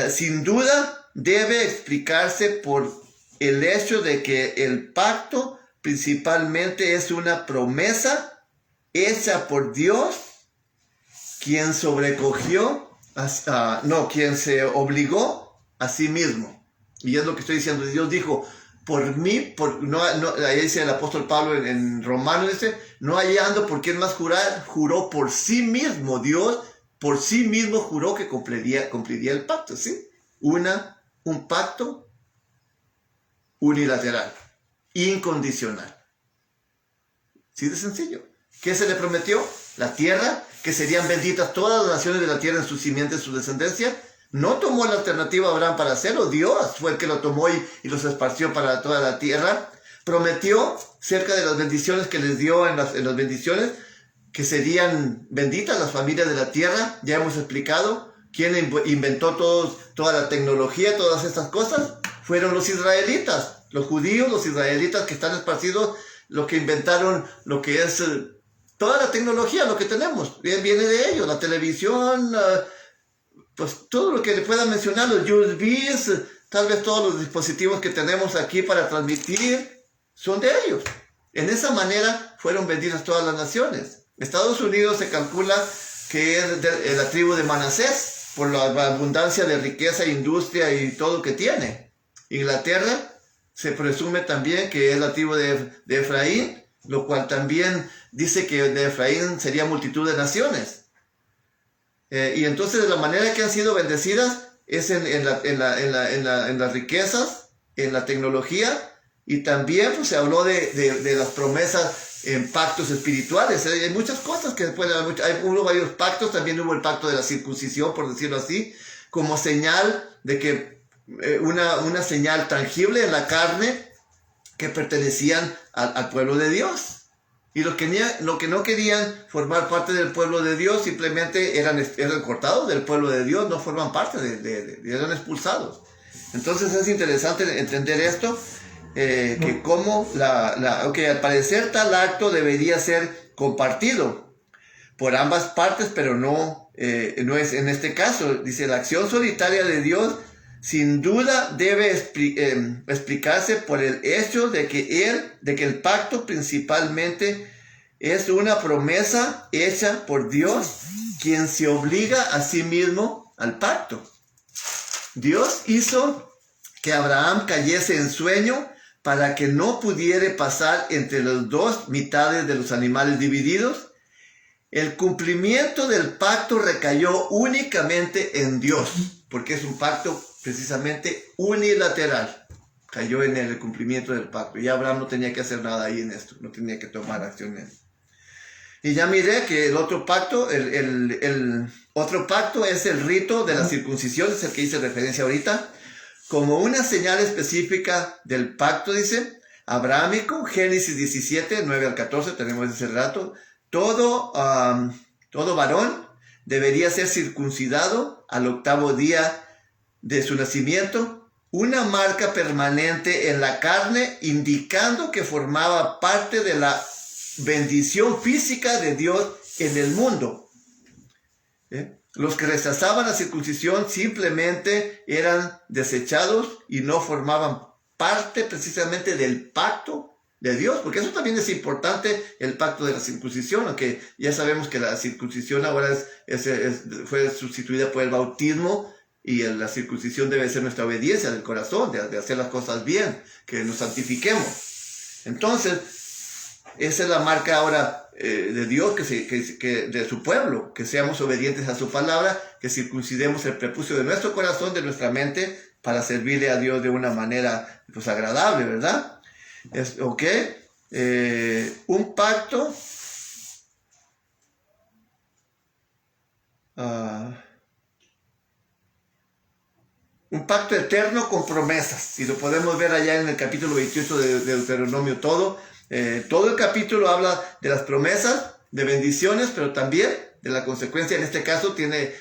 sin duda debe explicarse por el hecho de que el pacto principalmente es una promesa hecha por Dios, quien se obligó a sí mismo. Y es lo que estoy diciendo. Dios dijo: por mí, ahí dice el apóstol Pablo en Romanos, dice: no hallando por quién más jurar, juró por sí mismo. Dios por sí mismo juró que cumpliría el pacto, ¿sí? Un pacto unilateral, incondicional. ¿Sí de sencillo? ¿Qué se le prometió? La tierra, que serían benditas todas las naciones de la tierra en su simiente, en su descendencia. No tomó la alternativa Abraham para hacerlo. Dios fue el que lo tomó y los esparció para toda la tierra. Prometió cerca de las bendiciones que les dio en las bendiciones, que serían benditas las familias de la tierra. Ya hemos explicado quién inventó toda la tecnología, todas estas cosas. Fueron los israelitas, los judíos, los israelitas que están esparcidos, los que inventaron lo que es toda la tecnología, lo que tenemos, viene de ellos, la televisión, pues todo lo que le puedan mencionar, los USBs, tal vez todos los dispositivos que tenemos aquí para transmitir, son de ellos. En esa manera fueron vendidas todas las naciones. Estados Unidos se calcula que es de la tribu de Manasés, por la abundancia de riqueza, industria y todo lo que tiene. Inglaterra se presume también que es la tribu de Efraín, lo cual también dice que de Efraín sería multitud de naciones. Y entonces, de la manera que han sido bendecidas es en las riquezas, en la tecnología, y también pues, se habló de las promesas en pactos espirituales. Hay muchas cosas que hubo varios pactos. También hubo el pacto de la circuncisión, por decirlo así, como señal de que una señal tangible en la carne que pertenecían al pueblo de Dios. Y los que no querían formar parte del pueblo de Dios simplemente eran cortados del pueblo de Dios, no forman parte eran expulsados. Entonces es interesante entender esto, que como al parecer tal acto debería ser compartido por ambas partes, pero no es en este caso. Dice: la acción solitaria de Dios sin duda debe explicarse por el hecho de que el pacto principalmente es una promesa hecha por Dios, quien se obliga a sí mismo al pacto. Dios hizo que Abraham cayese en sueño para que no pudiera pasar entre las dos mitades de los animales divididos. El cumplimiento del pacto recayó únicamente en Dios, porque es un pacto precisamente unilateral. Cayó en el cumplimiento del pacto. Y Abraham no tenía que hacer nada ahí en esto, no tenía que tomar acción en esto. Y ya miré que el otro pacto, el otro pacto es el rito de la circuncisión, es el que hice referencia ahorita, como una señal específica del pacto, dice, abrahámico. Génesis 17, 9 al 14, tenemos ese relato. Todo Todo varón debería ser circuncidado al 8º día de su nacimiento, una marca permanente en la carne, indicando que formaba parte de la bendición física de Dios en el mundo. Los que rechazaban la circuncisión simplemente eran desechados y no formaban parte precisamente del pacto de Dios, porque eso también es importante, el pacto de la circuncisión, aunque ya sabemos que la circuncisión ahora fue sustituida por el bautismo, y la circuncisión debe ser nuestra obediencia del corazón, de hacer las cosas bien, que nos santifiquemos. Entonces, esa es la marca ahora de Dios, de su pueblo, que seamos obedientes a su palabra, que circuncidemos el prepucio de nuestro corazón, de nuestra mente, para servirle a Dios de una manera pues agradable, ¿verdad? Un pacto un pacto eterno con promesas, y lo podemos ver allá en el capítulo 28 de Deuteronomio. Todo el capítulo habla de las promesas, de bendiciones, pero también de la consecuencia. En este caso tiene,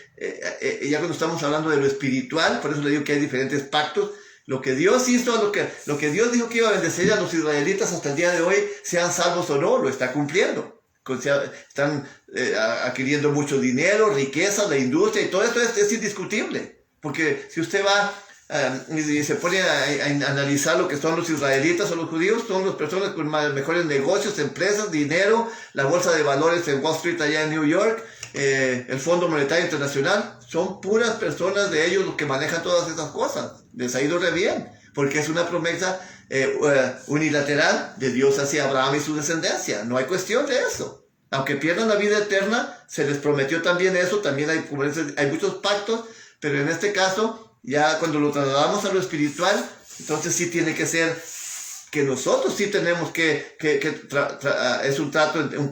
ya cuando estamos hablando de lo espiritual, por eso le digo que hay diferentes pactos. Lo que Dios hizo, lo que Dios dijo que iba a bendecir a los israelitas hasta el día de hoy, sean salvos o no, lo está cumpliendo. Están adquiriendo mucho dinero, riqueza, la industria, y todo esto es indiscutible. Porque si usted va y se pone a analizar lo que son los israelitas o los judíos, son las personas con mejores negocios, empresas, dinero, la bolsa de valores en Wall Street allá en New York, el Fondo Monetario Internacional, son puras personas de ellos los que manejan todas esas cosas. Les ha ido re bien, porque es una promesa unilateral de Dios hacia Abraham y su descendencia. No hay cuestión de eso. Aunque pierdan la vida eterna, se les prometió también eso. También hay muchos pactos, pero en este caso, ya cuando lo trasladamos a lo espiritual, entonces sí tiene que ser que nosotros sí tenemos es un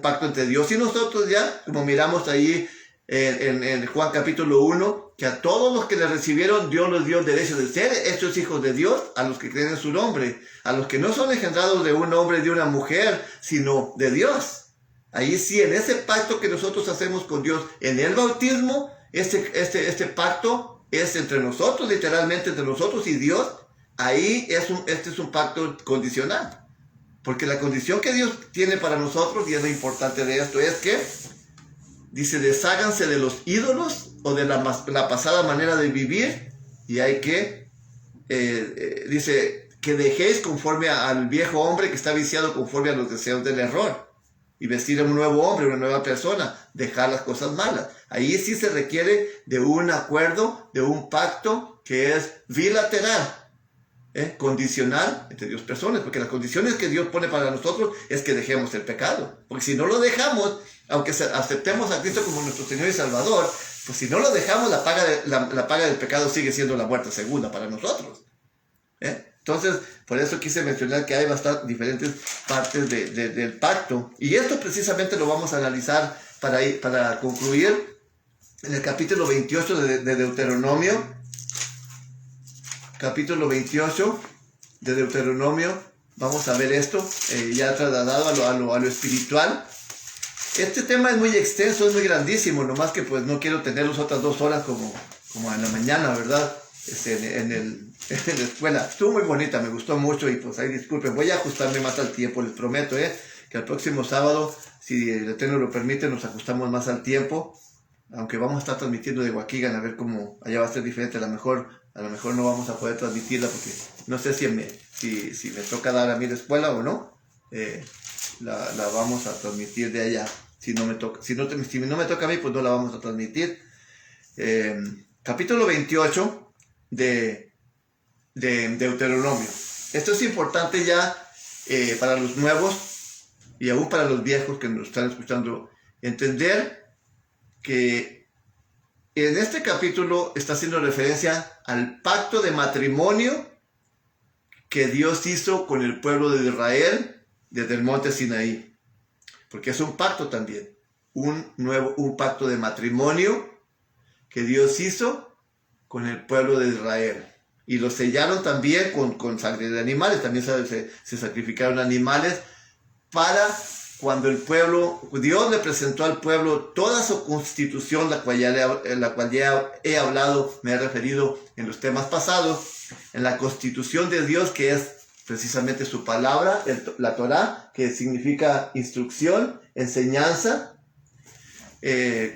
pacto entre Dios y nosotros, ya, como miramos ahí en Juan capítulo 1, que a todos los que le recibieron, Dios les dio el derecho de ser hechos hijos de Dios, a los que creen en su nombre, a los que no son engendrados de un hombre y de una mujer, sino de Dios. Ahí sí, en ese pacto que nosotros hacemos con Dios, en el bautismo, este pacto es entre nosotros, literalmente entre nosotros y Dios. Ahí este es un pacto condicional, porque la condición que Dios tiene para nosotros, y es lo importante de esto, es que dice: desháganse de los ídolos o de la pasada manera de vivir, y hay que, dice, que dejéis conforme al viejo hombre que está viciado conforme a los deseos del error, y vestir a un nuevo hombre, una nueva persona, dejar las cosas malas. Ahí sí se requiere de un acuerdo, de un pacto que es bilateral, condicional entre Dios y personas, porque las condiciones que Dios pone para nosotros es que dejemos el pecado, porque si no lo dejamos, aunque aceptemos a Cristo como nuestro Señor y Salvador, pues si no lo dejamos, la paga del pecado sigue siendo la muerte segunda para nosotros. Entonces, por eso quise mencionar que hay bastantes diferentes partes del pacto, y esto precisamente lo vamos a analizar para concluir en el capítulo 28 de Deuteronomio. Capítulo 28 de Deuteronomio, vamos a ver esto, ya trasladado a lo espiritual. Este tema es muy extenso, es muy grandísimo, nomás que pues no quiero tener las otras 2 horas como en la mañana, ¿verdad? En la escuela. Estuvo muy bonita, me gustó mucho, y pues ahí disculpen, voy a ajustarme más al tiempo, les prometo, que el próximo sábado, si el Eterno lo permite, nos ajustamos más al tiempo, aunque vamos a estar transmitiendo de Waukegan, a ver cómo allá va a ser diferente. A lo mejor no vamos a poder transmitirla, porque no sé si me toca dar a mí la escuela o no. La vamos a transmitir de allá. Si no me toca a mí, pues no la vamos a transmitir. Capítulo 28 de Deuteronomio. Esto es importante ya para los nuevos y aún para los viejos que nos están escuchando, entender que en este capítulo está haciendo referencia al pacto de matrimonio que Dios hizo con el pueblo de Israel desde el monte Sinaí, porque es un pacto también, un pacto de matrimonio que Dios hizo con el pueblo de Israel, y lo sellaron también con sangre de animales. También se sacrificaron animales para cuando el pueblo, Dios le presentó al pueblo toda su constitución, la cual ya he hablado, me he referido en los temas pasados, en la constitución de Dios, que es precisamente su palabra, la Torá, que significa instrucción, enseñanza.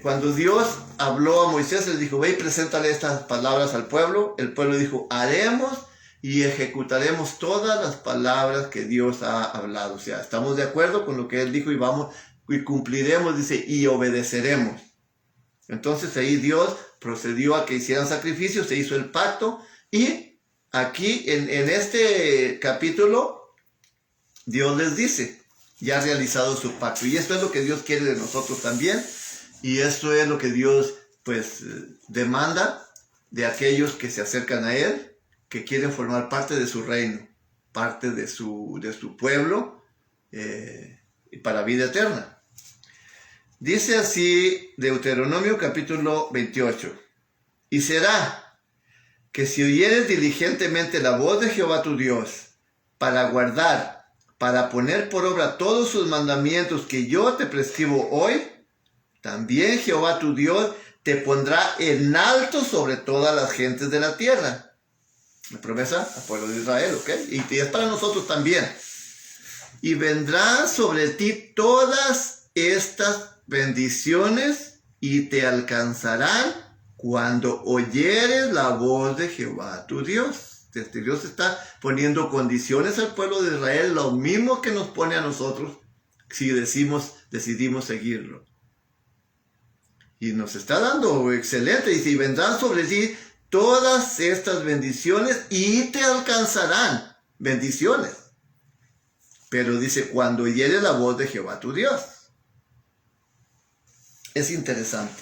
Cuando Dios habló a Moisés, le dijo, ve y preséntale estas palabras al pueblo. El pueblo dijo, haremos y ejecutaremos todas las palabras que Dios ha hablado. O sea, estamos de acuerdo con lo que Él dijo y vamos y cumpliremos, dice, y obedeceremos. Entonces ahí Dios procedió a que hicieran sacrificios, se hizo el pacto, y aquí en este capítulo Dios les dice, ya ha realizado su pacto. Y esto es lo que Dios quiere de nosotros también, y esto es lo que Dios pues demanda de aquellos que se acercan a Él, que quieren formar parte de su reino, parte de su pueblo, y para vida eterna. Dice así Deuteronomio capítulo 28. Y será que si oyeres diligentemente la voz de Jehová tu Dios, para guardar, para poner por obra todos sus mandamientos que yo te prescribo hoy, también Jehová tu Dios te pondrá en alto sobre todas las gentes de la tierra. La promesa al pueblo de Israel, ¿ok? Y es para nosotros también. Y vendrán sobre ti todas estas bendiciones y te alcanzarán cuando oyeres la voz de Jehová tu Dios. Dios está poniendo condiciones al pueblo de Israel, lo mismo que nos pone a nosotros si decidimos seguirlo. Y nos está dando excelente, dice, y vendrán sobre ti todas estas bendiciones y te alcanzarán bendiciones. Pero dice, cuando oyeres la voz de Jehová tu Dios. Es interesante.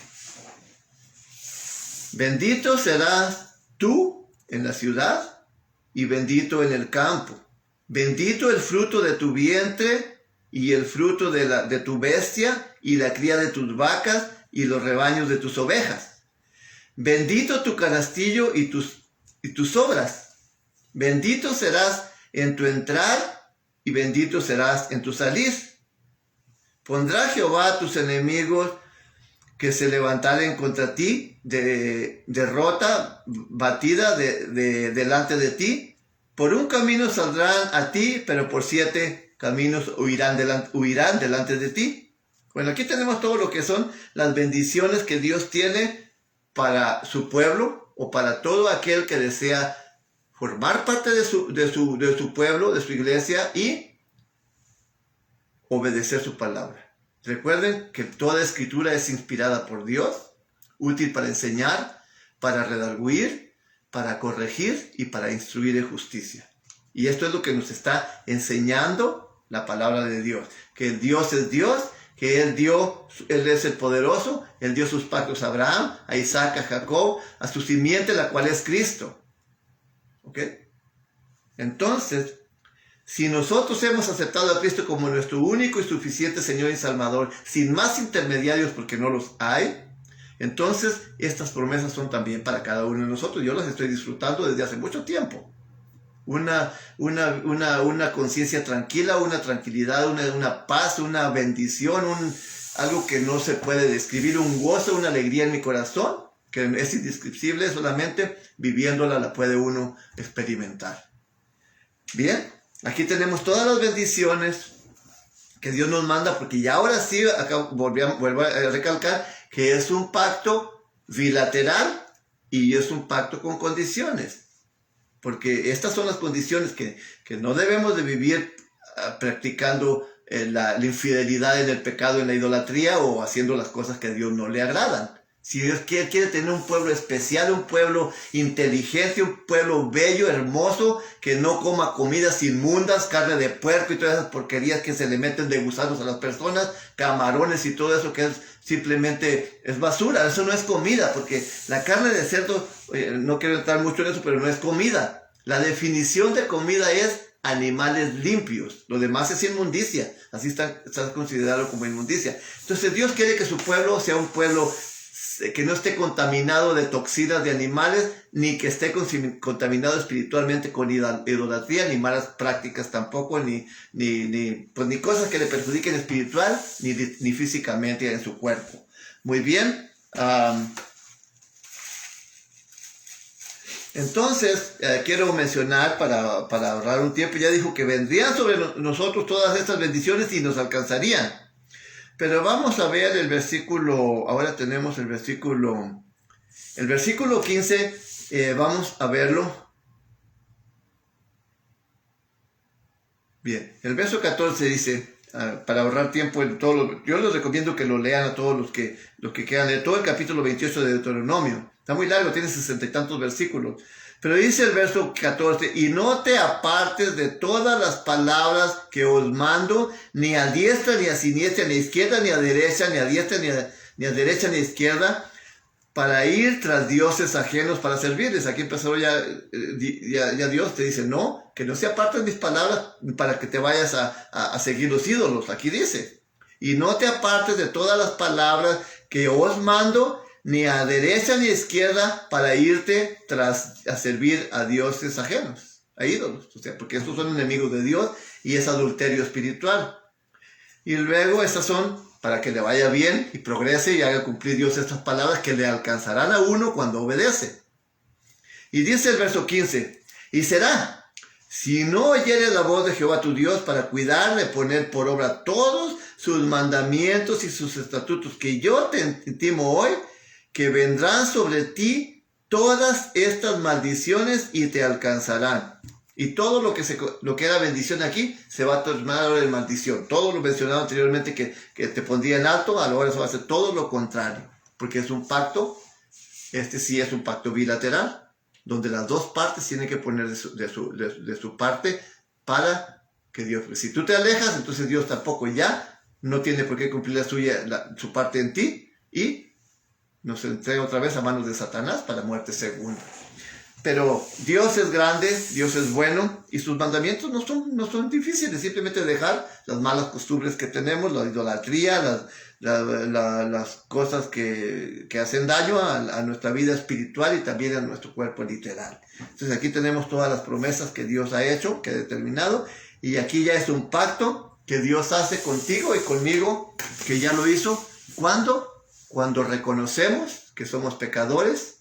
Bendito serás tú en la ciudad y bendito en el campo. Bendito el fruto de tu vientre y el fruto de tu bestia y la cría de tus vacas y los rebaños de tus ovejas. Bendito tu canastillo y tus obras. Bendito serás en tu entrar y bendito serás en tu salir. Pondrá Jehová a tus enemigos que se levantaren contra ti, derrota, batida delante de ti. Por un camino saldrán a ti, pero por 7 caminos huirán delante de ti. Bueno, aquí tenemos todo lo que son las bendiciones que Dios tiene para su pueblo, o para todo aquel que desea formar parte de su pueblo, de su iglesia, y obedecer su palabra. Recuerden que toda escritura es inspirada por Dios, útil para enseñar, para redarguir, para corregir y para instruir en justicia. Y esto es lo que nos está enseñando la palabra de Dios. Que Dios es Dios, que Él es el poderoso, Él dio sus pactos a Abraham, a Isaac, a Jacob, a su simiente, la cual es Cristo. ¿Ok? Entonces, si nosotros hemos aceptado a Cristo como nuestro único y suficiente Señor y Salvador, sin más intermediarios porque no los hay, entonces estas promesas son también para cada uno de nosotros. Yo las estoy disfrutando desde hace mucho tiempo. Una conciencia tranquila, una tranquilidad, una paz, una bendición, algo que no se puede describir, un gozo, una alegría en mi corazón, que es indescriptible, solamente viviéndola la puede uno experimentar. Bien, aquí tenemos todas las bendiciones que Dios nos manda, porque ya ahora sí, acá vuelvo a recalcar que es un pacto bilateral y es un pacto con condiciones. Porque estas son las condiciones que no debemos de vivir practicando la infidelidad en el pecado, en la idolatría, o haciendo las cosas que a Dios no le agradan. Si Dios quiere tener un pueblo especial, un pueblo inteligente, un pueblo bello, hermoso, que no coma comidas inmundas, carne de puerco y todas esas porquerías que se le meten de gusanos a las personas, camarones y todo eso que simplemente es basura. Eso no es comida, porque la carne de cerdo, no quiero entrar mucho en eso, pero no es comida. La definición de comida es animales limpios. Lo demás es inmundicia. Así está considerado como inmundicia. Entonces Dios quiere que su pueblo sea un pueblo esté contaminado de toxinas de animales, ni que esté contaminado espiritualmente con idolatría, ni malas prácticas tampoco, ni cosas que le perjudiquen espiritual, ni físicamente en su cuerpo. Muy bien. Entonces, quiero mencionar para ahorrar un tiempo, ya dijo que vendrían sobre nosotros todas estas bendiciones y nos alcanzarían. Pero vamos a ver el versículo, ahora tenemos el versículo 15, vamos a verlo. Bien, el verso 14 dice, para ahorrar tiempo, yo les recomiendo que lo lean a todos los que quieran leer, todo el capítulo 28 de Deuteronomio. Está muy largo, tiene 60 y tantos versículos. Pero dice el verso 14, y no te apartes de todas las palabras que os mando, ni a diestra, ni a siniestra, ni a izquierda, ni a derecha, ni a diestra, ni a derecha, ni a izquierda, para ir tras dioses ajenos para servirles. Aquí empezó ya Dios te dice, no, que no se aparten mis palabras para que te vayas a seguir los ídolos. Aquí dice, y no te apartes de todas las palabras que os mando, ni a derecha ni a izquierda, para irte a servir a dioses ajenos, a ídolos. O sea, porque estos son enemigos de Dios y es adulterio espiritual. Y luego estas son para que le vaya bien y progrese y haga cumplir Dios estas palabras que le alcanzarán a uno cuando obedece. Y dice el verso 15, y será, si no oyeres la voz de Jehová tu Dios para cuidar de poner por obra todos sus mandamientos y sus estatutos que yo te intimo hoy, que vendrán sobre ti todas estas maldiciones y te alcanzarán. Y todo lo que era bendición aquí se va a tornar ahora en maldición. Todo lo mencionado anteriormente que te pondría en alto, ahora se va a hacer todo lo contrario. Porque es un pacto, sí es un pacto bilateral, donde las dos partes tienen que poner de su parte para que Dios... Si tú te alejas, entonces Dios tampoco ya no tiene por qué cumplir su parte en ti y nos entrega otra vez a manos de Satanás para muerte segunda. Pero Dios es grande, Dios es bueno y sus mandamientos no son difíciles. Simplemente dejar las malas costumbres que tenemos, la idolatría, las cosas que hacen daño a nuestra vida espiritual y también a nuestro cuerpo literal. Entonces aquí tenemos todas las promesas que Dios ha hecho, que ha determinado, y aquí ya es un pacto que Dios hace contigo y conmigo, que ya lo hizo. ¿Cuándo? Cuando reconocemos que somos pecadores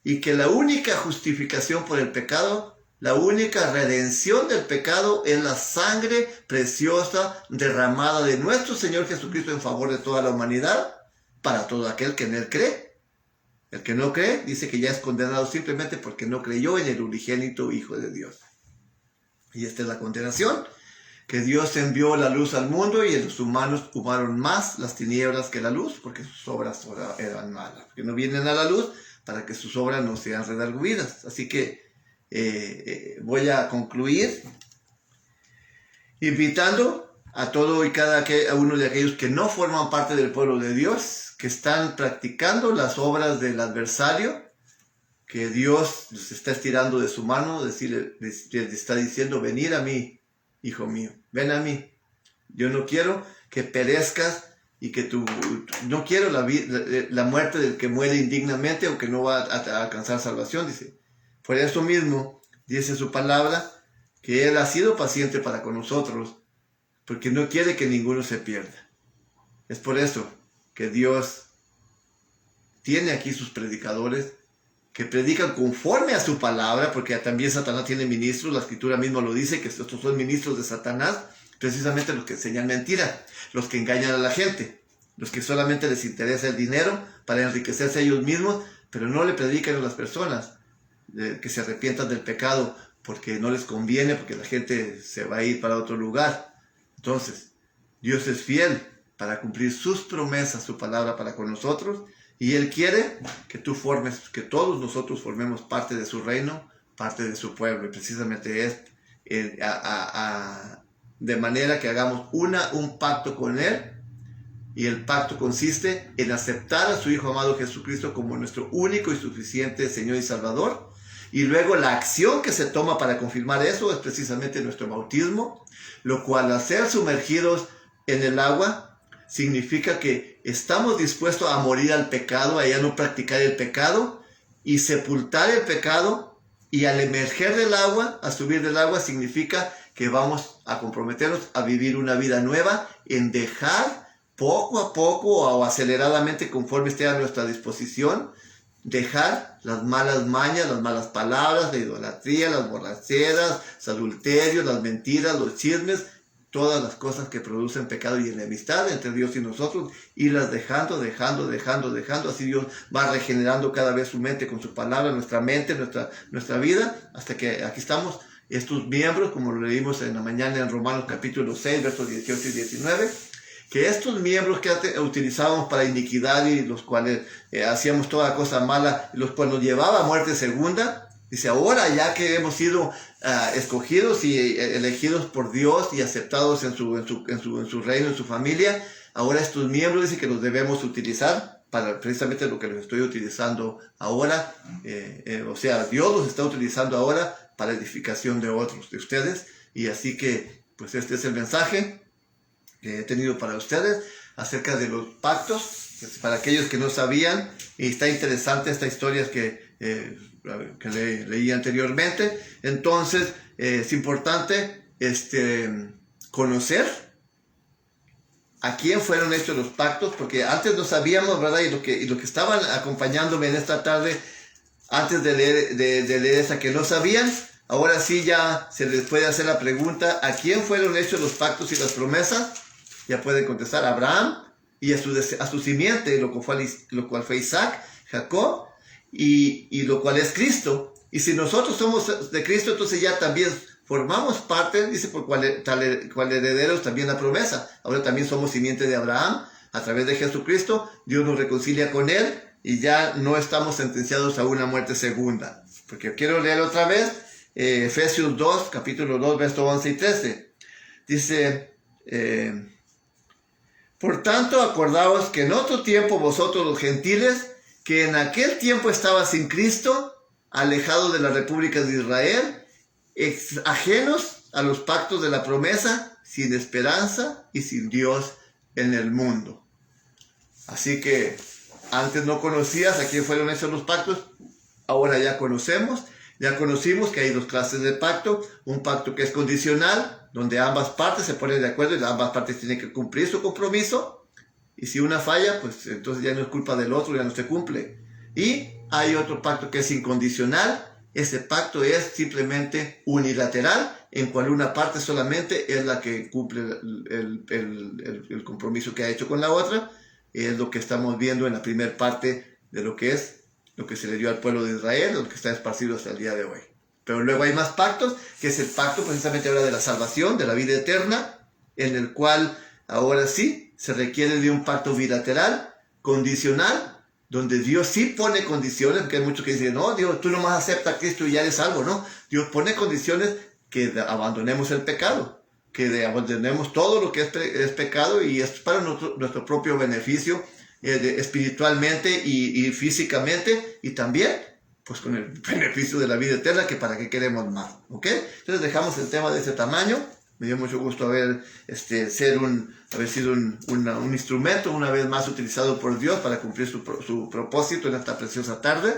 y que la única justificación por el pecado, la única redención del pecado es la sangre preciosa derramada de nuestro Señor Jesucristo en favor de toda la humanidad, para todo aquel que en Él cree. El que no cree dice que ya es condenado simplemente porque no creyó en el unigénito Hijo de Dios. Y esta es la condenación, que Dios envió la luz al mundo y los humanos amaron más las tinieblas que la luz, porque sus obras eran malas, porque no vienen a la luz para que sus obras no sean redarguidas. Así que voy a concluir invitando a todo y cada uno de aquellos que no forman parte del pueblo de Dios, que están practicando las obras del adversario, que Dios les está estirando de su mano, les está diciendo, venid a mí, hijo mío, ven a mí. Yo no quiero que perezcas y que no quiero la muerte del que muere indignamente o que no va a alcanzar salvación, dice. Por eso mismo, dice su palabra, que Él ha sido paciente para con nosotros, porque no quiere que ninguno se pierda. Es por eso que Dios tiene aquí sus predicadores, que predican conforme a su palabra, porque también Satanás tiene ministros, la escritura misma lo dice, que estos son ministros de Satanás, precisamente los que enseñan mentira, los que engañan a la gente, los que solamente les interesa el dinero para enriquecerse a ellos mismos, pero no le predican a las personas que se arrepientan del pecado, porque no les conviene, porque la gente se va a ir para otro lugar. Entonces, Dios es fiel para cumplir sus promesas, su palabra para con nosotros, y Él quiere que que todos nosotros formemos parte de su reino, parte de su pueblo, y precisamente es de manera que hagamos un pacto con Él, y el pacto consiste en aceptar a su Hijo amado Jesucristo como nuestro único y suficiente Señor y Salvador, y luego la acción que se toma para confirmar eso es precisamente nuestro bautismo, lo cual al ser sumergidos en el agua, significa que estamos dispuestos a morir al pecado, a ya no practicar el pecado y sepultar el pecado, y al emerger del agua, a subir del agua, significa que vamos a comprometernos a vivir una vida nueva, en dejar poco a poco o aceleradamente, conforme esté a nuestra disposición, dejar las malas mañas, las malas palabras, la idolatría, las borracheras, los adulterios, las mentiras, los chismes, todas las cosas que producen pecado y enemistad entre Dios y nosotros, irlas dejando, así Dios va regenerando cada vez su mente con su palabra, nuestra mente, nuestra vida, hasta que aquí estamos, estos miembros, como lo leímos en la mañana en Romanos capítulo 6, versos 18 y 19, que estos miembros que utilizábamos para iniquidad y los cuales hacíamos toda cosa mala, los cuales nos llevaba a muerte segunda, dice, ahora ya que hemos sido escogidos y elegidos por Dios y aceptados en su reino, en su familia, ahora estos miembros dice que los debemos utilizar para precisamente lo que los estoy utilizando ahora, o sea, Dios los está utilizando ahora para edificación de otros, de ustedes, y así que, pues este es el mensaje que he tenido para ustedes acerca de los pactos, para aquellos que no sabían, y está interesante esta historia que leí anteriormente. Entonces es importante conocer a quién fueron hechos los pactos, porque antes no sabíamos, ¿verdad? Y lo que estaban acompañándome en esta tarde, antes de leer esa que no sabían, ahora sí ya se les puede hacer la pregunta, ¿a quién fueron hechos los pactos y las promesas? Ya pueden contestar, a Abraham y a su simiente, lo cual fue Isaac, Jacob, y lo cual es Cristo. Y si nosotros somos de Cristo, entonces ya también formamos parte, dice, por cual herederos también la promesa. Ahora también somos simiente de Abraham, a través de Jesucristo, Dios nos reconcilia con Él, y ya no estamos sentenciados a una muerte segunda. Porque quiero leer otra vez, Efesios 2, capítulo 2, versos 11 y 13. Dice, por tanto, acordaos que en otro tiempo vosotros los gentiles, que en aquel tiempo estabas sin Cristo, alejados de la República de Israel, ajenos a los pactos de la promesa, sin esperanza y sin Dios en el mundo. Así que antes no conocías a quién fueron hechos los pactos, ahora ya conocimos que hay dos clases de pacto, un pacto que es condicional, donde ambas partes se ponen de acuerdo y ambas partes tienen que cumplir su compromiso, y si una falla, pues entonces ya no es culpa del otro, ya no se cumple. Y hay otro pacto que es incondicional, ese pacto es simplemente unilateral, en cual una parte solamente es la que cumple el compromiso que ha hecho con la otra, es lo que estamos viendo en la primera parte de lo que se le dio al pueblo de Israel, lo que está esparcido hasta el día de hoy. Pero luego hay más pactos, que es el pacto precisamente ahora de la salvación, de la vida eterna, en el cual ahora sí se requiere de un pacto bilateral, condicional, donde Dios sí pone condiciones, porque hay muchos que dicen, no, Dios, tú nomás aceptas a Cristo y ya eres salvo, ¿no? Dios pone condiciones que abandonemos el pecado, que abandonemos todo lo que es pecado, y es para nuestro propio beneficio, espiritualmente y físicamente, y también pues con el beneficio de la vida eterna, que para qué queremos más, ¿ok? Entonces dejamos el tema de ese tamaño. Me dio mucho gusto haber sido un instrumento una vez más utilizado por Dios para cumplir su propósito en esta preciosa tarde.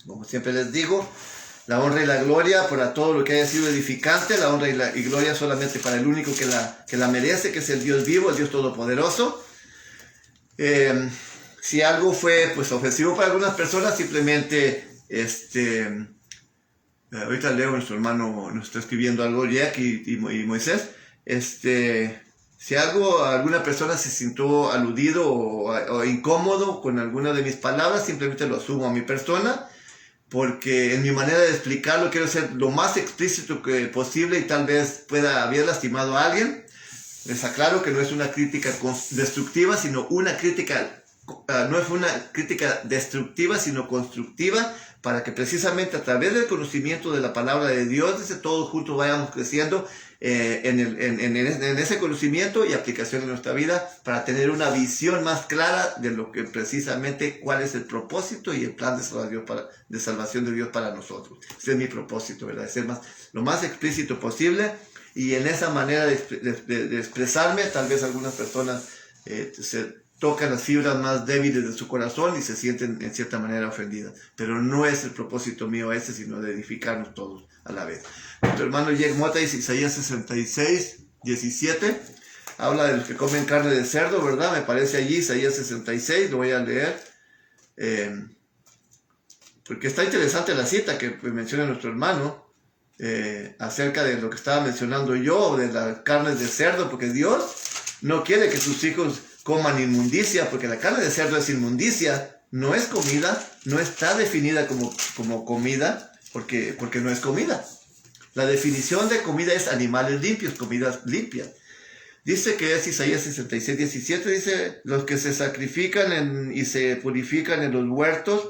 Como siempre les digo, la honra y la gloria para todo lo que haya sido edificante, la honra y gloria solamente para el único que la merece, que es el Dios vivo, el Dios todopoderoso. Si algo fue pues ofensivo para algunas personas, simplemente ahorita Leo, nuestro hermano, nos está escribiendo algo, Jack y Moisés. Si alguna persona se sintió aludido o incómodo con alguna de mis palabras, simplemente lo asumo a mi persona, porque en mi manera de explicarlo quiero ser lo más explícito que posible, y tal vez pueda haber lastimado a alguien. Les aclaro que no es una crítica destructiva, sino una crítica, no es una crítica destructiva, sino constructiva, para que precisamente a través del conocimiento de la palabra de Dios, todos juntos vayamos creciendo en ese conocimiento y aplicación en nuestra vida, para tener una visión más clara de lo que precisamente, cuál es el propósito y el plan de salvación de Dios para nosotros. Ese es mi propósito, ¿verdad? Ser lo más explícito posible, y en esa manera de expresarme, tal vez algunas personas se tocan las fibras más débiles de su corazón y se sienten en cierta manera ofendidas. Pero no es el propósito mío ese, sino de edificarnos todos a la vez. Nuestro hermano Jake Mota dice Isaías 66, 17. Habla de los que comen carne de cerdo, ¿verdad? Me parece allí Isaías 66, lo voy a leer. Porque está interesante la cita que menciona nuestro hermano acerca de lo que estaba mencionando yo, de las carnes de cerdo, porque Dios no quiere que sus hijos coman inmundicia, porque la carne de cerdo es inmundicia, no es comida, no está definida como comida, porque no es comida. La definición de comida es animales limpios, comidas limpias. Dice que es Isaías 66, 17, dice, los que se sacrifican y se purifican en los huertos,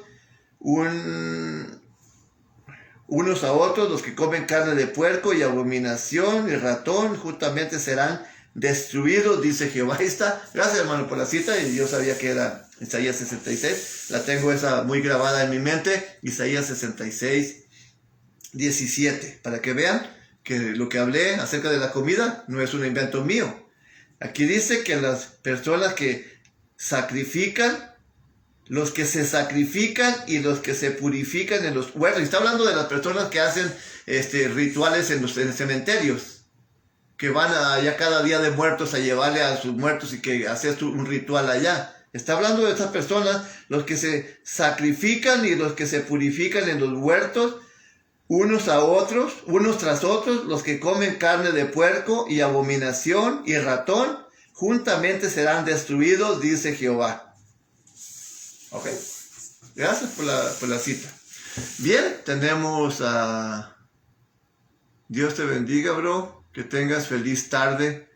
unos a otros, los que comen carne de puerco y abominación y ratón, justamente serán destruidos, dice Jehová. Ahí está. Gracias, hermano, por la cita, y yo sabía que era Isaías 66, la tengo esa muy grabada en mi mente, Isaías 66, 17, para que vean que lo que hablé acerca de la comida no es un invento mío. Aquí dice que las personas que sacrifican, los que se sacrifican y los que se purifican en los huertos. Está hablando de las personas que hacen rituales en cementerios, que van allá cada día de muertos a llevarle a sus muertos y que hacen un ritual allá. Está hablando de estas personas, los que se sacrifican y los que se purifican en los huertos, unos tras otros, los que comen carne de puerco y abominación y ratón, juntamente serán destruidos, dice Jehová. Ok, gracias por la cita. Bien, tenemos a... Dios te bendiga, bro. Que tengas feliz tarde.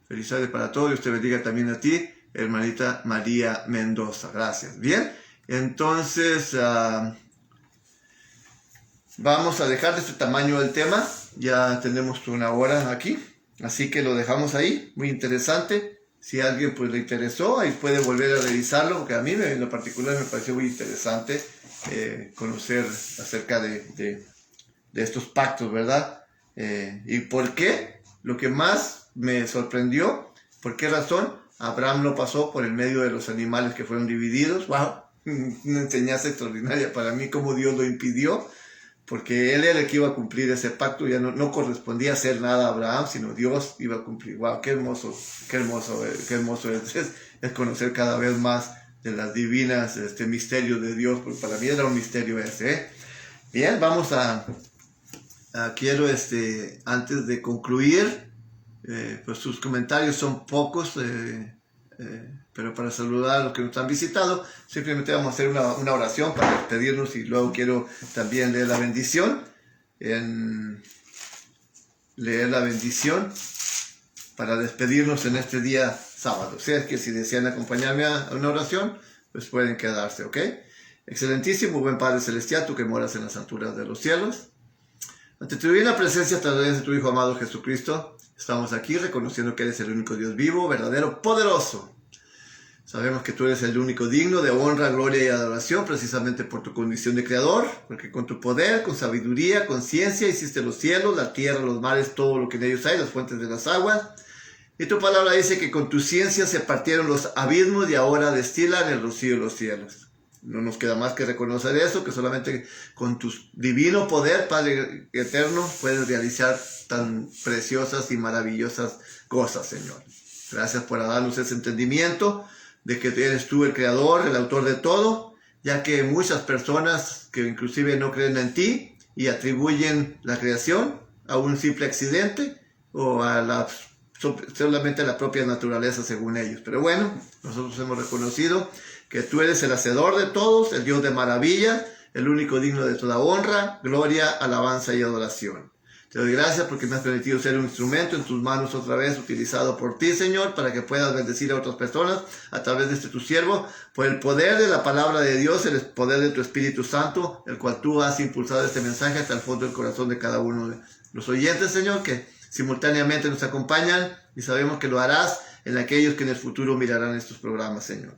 Feliz tarde para todos. Dios te bendiga también a ti, hermanita María Mendoza. Gracias. Bien, entonces vamos a dejar de este tamaño el tema. Ya tenemos una hora aquí, así que lo dejamos ahí. Muy interesante. Si a alguien pues le interesó, ahí puede volver a revisarlo, porque a mí en lo particular me pareció muy interesante conocer acerca de estos pactos, ¿verdad? ¿Y por qué? Lo que más me sorprendió, ¿por qué razón? Abraham lo pasó por el medio de los animales que fueron divididos. ¡Wow! Una enseñanza extraordinaria para mí, cómo Dios lo impidió, porque él era el que iba a cumplir ese pacto. Ya no correspondía hacer nada a Abraham, sino Dios iba a cumplir. ¡Wow! ¡Qué hermoso! ¡Qué hermoso! ¡Qué hermoso es conocer cada vez más de las divinas misterios de Dios! Porque para mí era un misterio ese. Bien, vamos quiero antes de concluir, pues sus comentarios son pocos, pero para saludar a los que nos han visitado, simplemente vamos a hacer una oración para despedirnos, y luego quiero también leer la bendición, para despedirnos en este día sábado. O sea, es que si desean acompañarme a una oración, pues pueden quedarse, ¿ok? Excelentísimo, buen Padre Celestial, tú que moras en las alturas de los cielos, ante tu divina presencia a través de tu Hijo amado Jesucristo, estamos aquí reconociendo que eres el único Dios vivo, verdadero, poderoso. Sabemos que tú eres el único digno de honra, gloria y adoración, precisamente por tu condición de creador, porque con tu poder, con sabiduría, con ciencia, hiciste los cielos, la tierra, los mares, todo lo que en ellos hay, las fuentes de las aguas. Y tu palabra dice que con tu ciencia se partieron los abismos y ahora destilan el rocío de los cielos. No nos queda más que reconocer eso, que solamente con tu divino poder, Padre eterno, puedes realizar tan preciosas y maravillosas cosas, Señor. Gracias por darnos ese entendimiento de que eres tú el creador, el autor de todo, ya que muchas personas que inclusive no creen en ti y atribuyen la creación a un simple accidente o a solamente a la propia naturaleza según ellos. Pero bueno, nosotros hemos reconocido que tú eres el hacedor de todos, el Dios de maravilla, el único digno de toda honra, gloria, alabanza y adoración. Te doy gracias porque me has permitido ser un instrumento en tus manos otra vez, utilizado por ti, Señor, para que puedas bendecir a otras personas a través de tu siervo, por el poder de la palabra de Dios, el poder de tu Espíritu Santo, el cual tú has impulsado este mensaje hasta el fondo del corazón de cada uno de los oyentes, Señor, que simultáneamente nos acompañan, y sabemos que lo harás en aquellos que en el futuro mirarán estos programas, Señor.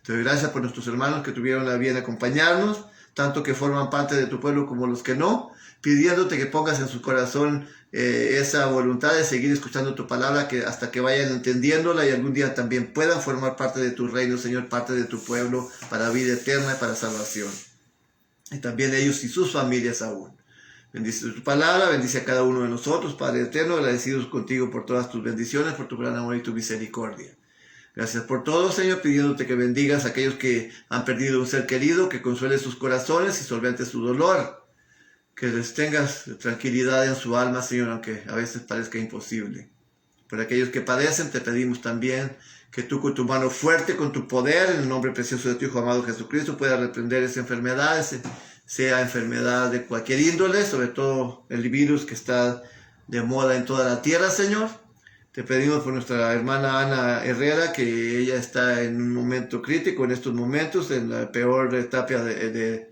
Te doy gracias por nuestros hermanos que tuvieron la bien de acompañarnos. tanto que forman parte de tu pueblo como los que no, pidiéndote que pongas en su corazón esa voluntad de seguir escuchando tu palabra, que hasta que vayan entendiéndola y algún día también puedan formar parte de tu reino, Señor, parte de tu pueblo, para vida eterna y para salvación. Y también ellos y sus familias aún. Bendice tu palabra, bendice a cada uno de nosotros, Padre eterno, agradecidos contigo por todas tus bendiciones, por tu gran amor y tu misericordia. Gracias por todo, Señor, pidiéndote que bendigas a aquellos que han perdido un ser querido, que consueles sus corazones y solventes su dolor, que les tengas tranquilidad en su alma, Señor, aunque a veces parezca imposible. Por aquellos que padecen, te pedimos también que tú con tu mano fuerte, con tu poder, en el nombre precioso de tu Hijo amado Jesucristo, puedas reprender esa enfermedad, sea enfermedad de cualquier índole, sobre todo el virus que está de moda en toda la tierra, Señor. Te pedimos por nuestra hermana Ana Herrera, que ella está en un momento crítico en estos momentos, en la peor etapa del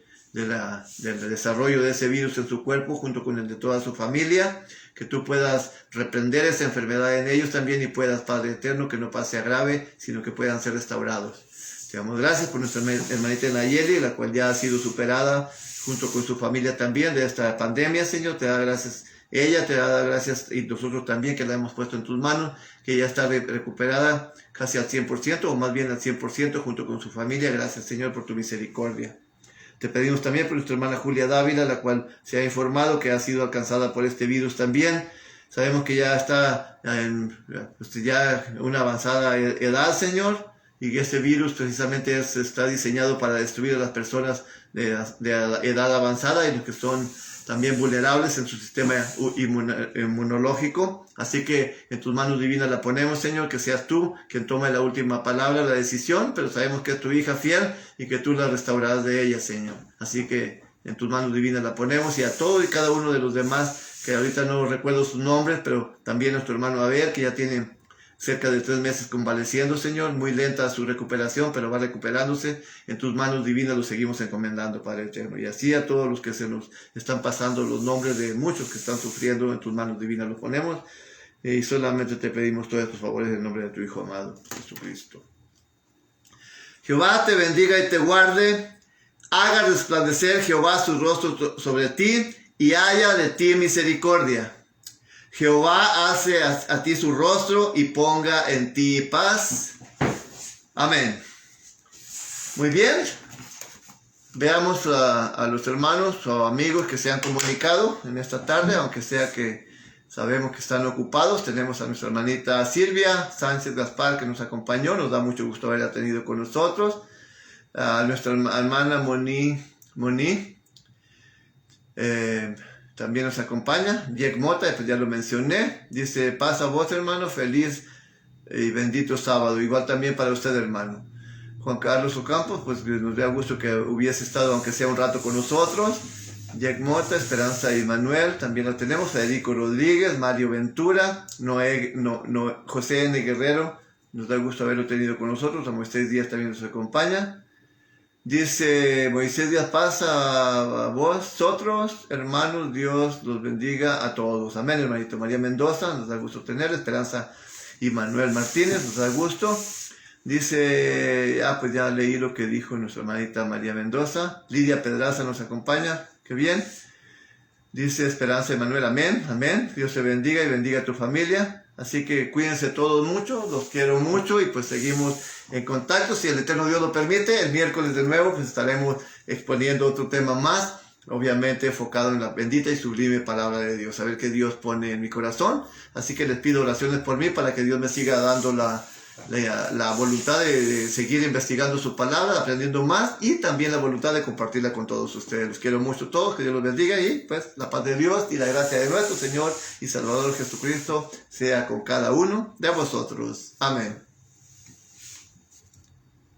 desarrollo de ese virus en su cuerpo, junto con el de toda su familia, que tú puedas reprender esa enfermedad en ellos también y puedas, Padre eterno, que no pase a grave, sino que puedan ser restaurados. Te damos gracias por nuestra hermanita Nayeli, la cual ya ha sido superada junto con su familia también de esta pandemia, Señor. Te da gracias ella, te da gracias y nosotros también que la hemos puesto en tus manos, que ella está recuperada casi al 100% o más bien al 100% junto con su familia. Gracias, Señor, por tu misericordia. Te pedimos también por nuestra hermana Julia Dávila, la cual se ha informado que ha sido alcanzada por este virus también. Sabemos que ya está en ya una avanzada edad, Señor, y que este virus precisamente está diseñado para destruir a las personas de edad avanzada y los que son también vulnerables en su sistema inmunológico. Así que en tus manos divinas la ponemos, Señor, que seas tú quien tome la última palabra, la decisión, pero sabemos que es tu hija fiel y que tú la restaurarás de ella, Señor. Así que en tus manos divinas la ponemos, y a todo y cada uno de los demás, que ahorita no recuerdo sus nombres, pero también nuestro hermano Abel, que ya tiene cerca de 3 meses convaleciendo, Señor, muy lenta su recuperación, pero va recuperándose. En tus manos divinas lo seguimos encomendando, Padre eterno. Y así a todos los que se nos están pasando los nombres de muchos que están sufriendo, en tus manos divinas los ponemos. Y solamente te pedimos todos estos favores en el nombre de tu Hijo amado, Jesucristo. Jehová te bendiga y te guarde. Haga resplandecer Jehová su rostro sobre ti y haya de ti misericordia. Jehová hace a ti su rostro y ponga en ti paz. Amén. Muy bien. Veamos a los hermanos o amigos que se han comunicado en esta tarde, aunque sea que sabemos que están ocupados. Tenemos a nuestra hermanita Silvia Sánchez Gaspar, que nos acompañó. Nos da mucho gusto haberla tenido con nosotros. A nuestra hermana Moni. También nos acompaña Jack Mota, pues ya lo mencioné. Dice: paz a vos, hermano, feliz y bendito sábado. Igual también para usted, hermano. Juan Carlos Ocampo, pues nos da gusto que hubiese estado, aunque sea un rato, con nosotros. Jack Mota, Esperanza y Manuel, también lo tenemos. Federico Rodríguez, Mario Ventura, José N. Guerrero, nos da gusto haberlo tenido con nosotros. A Moisés Díaz también nos acompaña. Dice Moisés Díaz: paz a vosotros, hermanos, Dios los bendiga a todos. Amén, hermanito. María Mendoza, nos da gusto tener. Esperanza y Manuel Martínez, nos da gusto. Dice, pues ya leí lo que dijo nuestra hermanita María Mendoza. Lidia Pedraza nos acompaña, qué bien. Dice Esperanza y Manuel: amén, amén. Dios te bendiga y bendiga a tu familia. Así que cuídense todos mucho, los quiero mucho y pues seguimos en contacto. Si el Eterno Dios lo permite, el miércoles de nuevo pues estaremos exponiendo otro tema más, obviamente enfocado en la bendita y sublime palabra de Dios, a ver qué Dios pone en mi corazón. Así que les pido oraciones por mí para que Dios me siga dando la voluntad de seguir investigando su palabra, aprendiendo más, y también la voluntad de compartirla con todos ustedes. Los quiero mucho a todos, que Dios los bendiga, y pues la paz de Dios y la gracia de nuestro Señor y Salvador Jesucristo sea con cada uno de vosotros. Amén.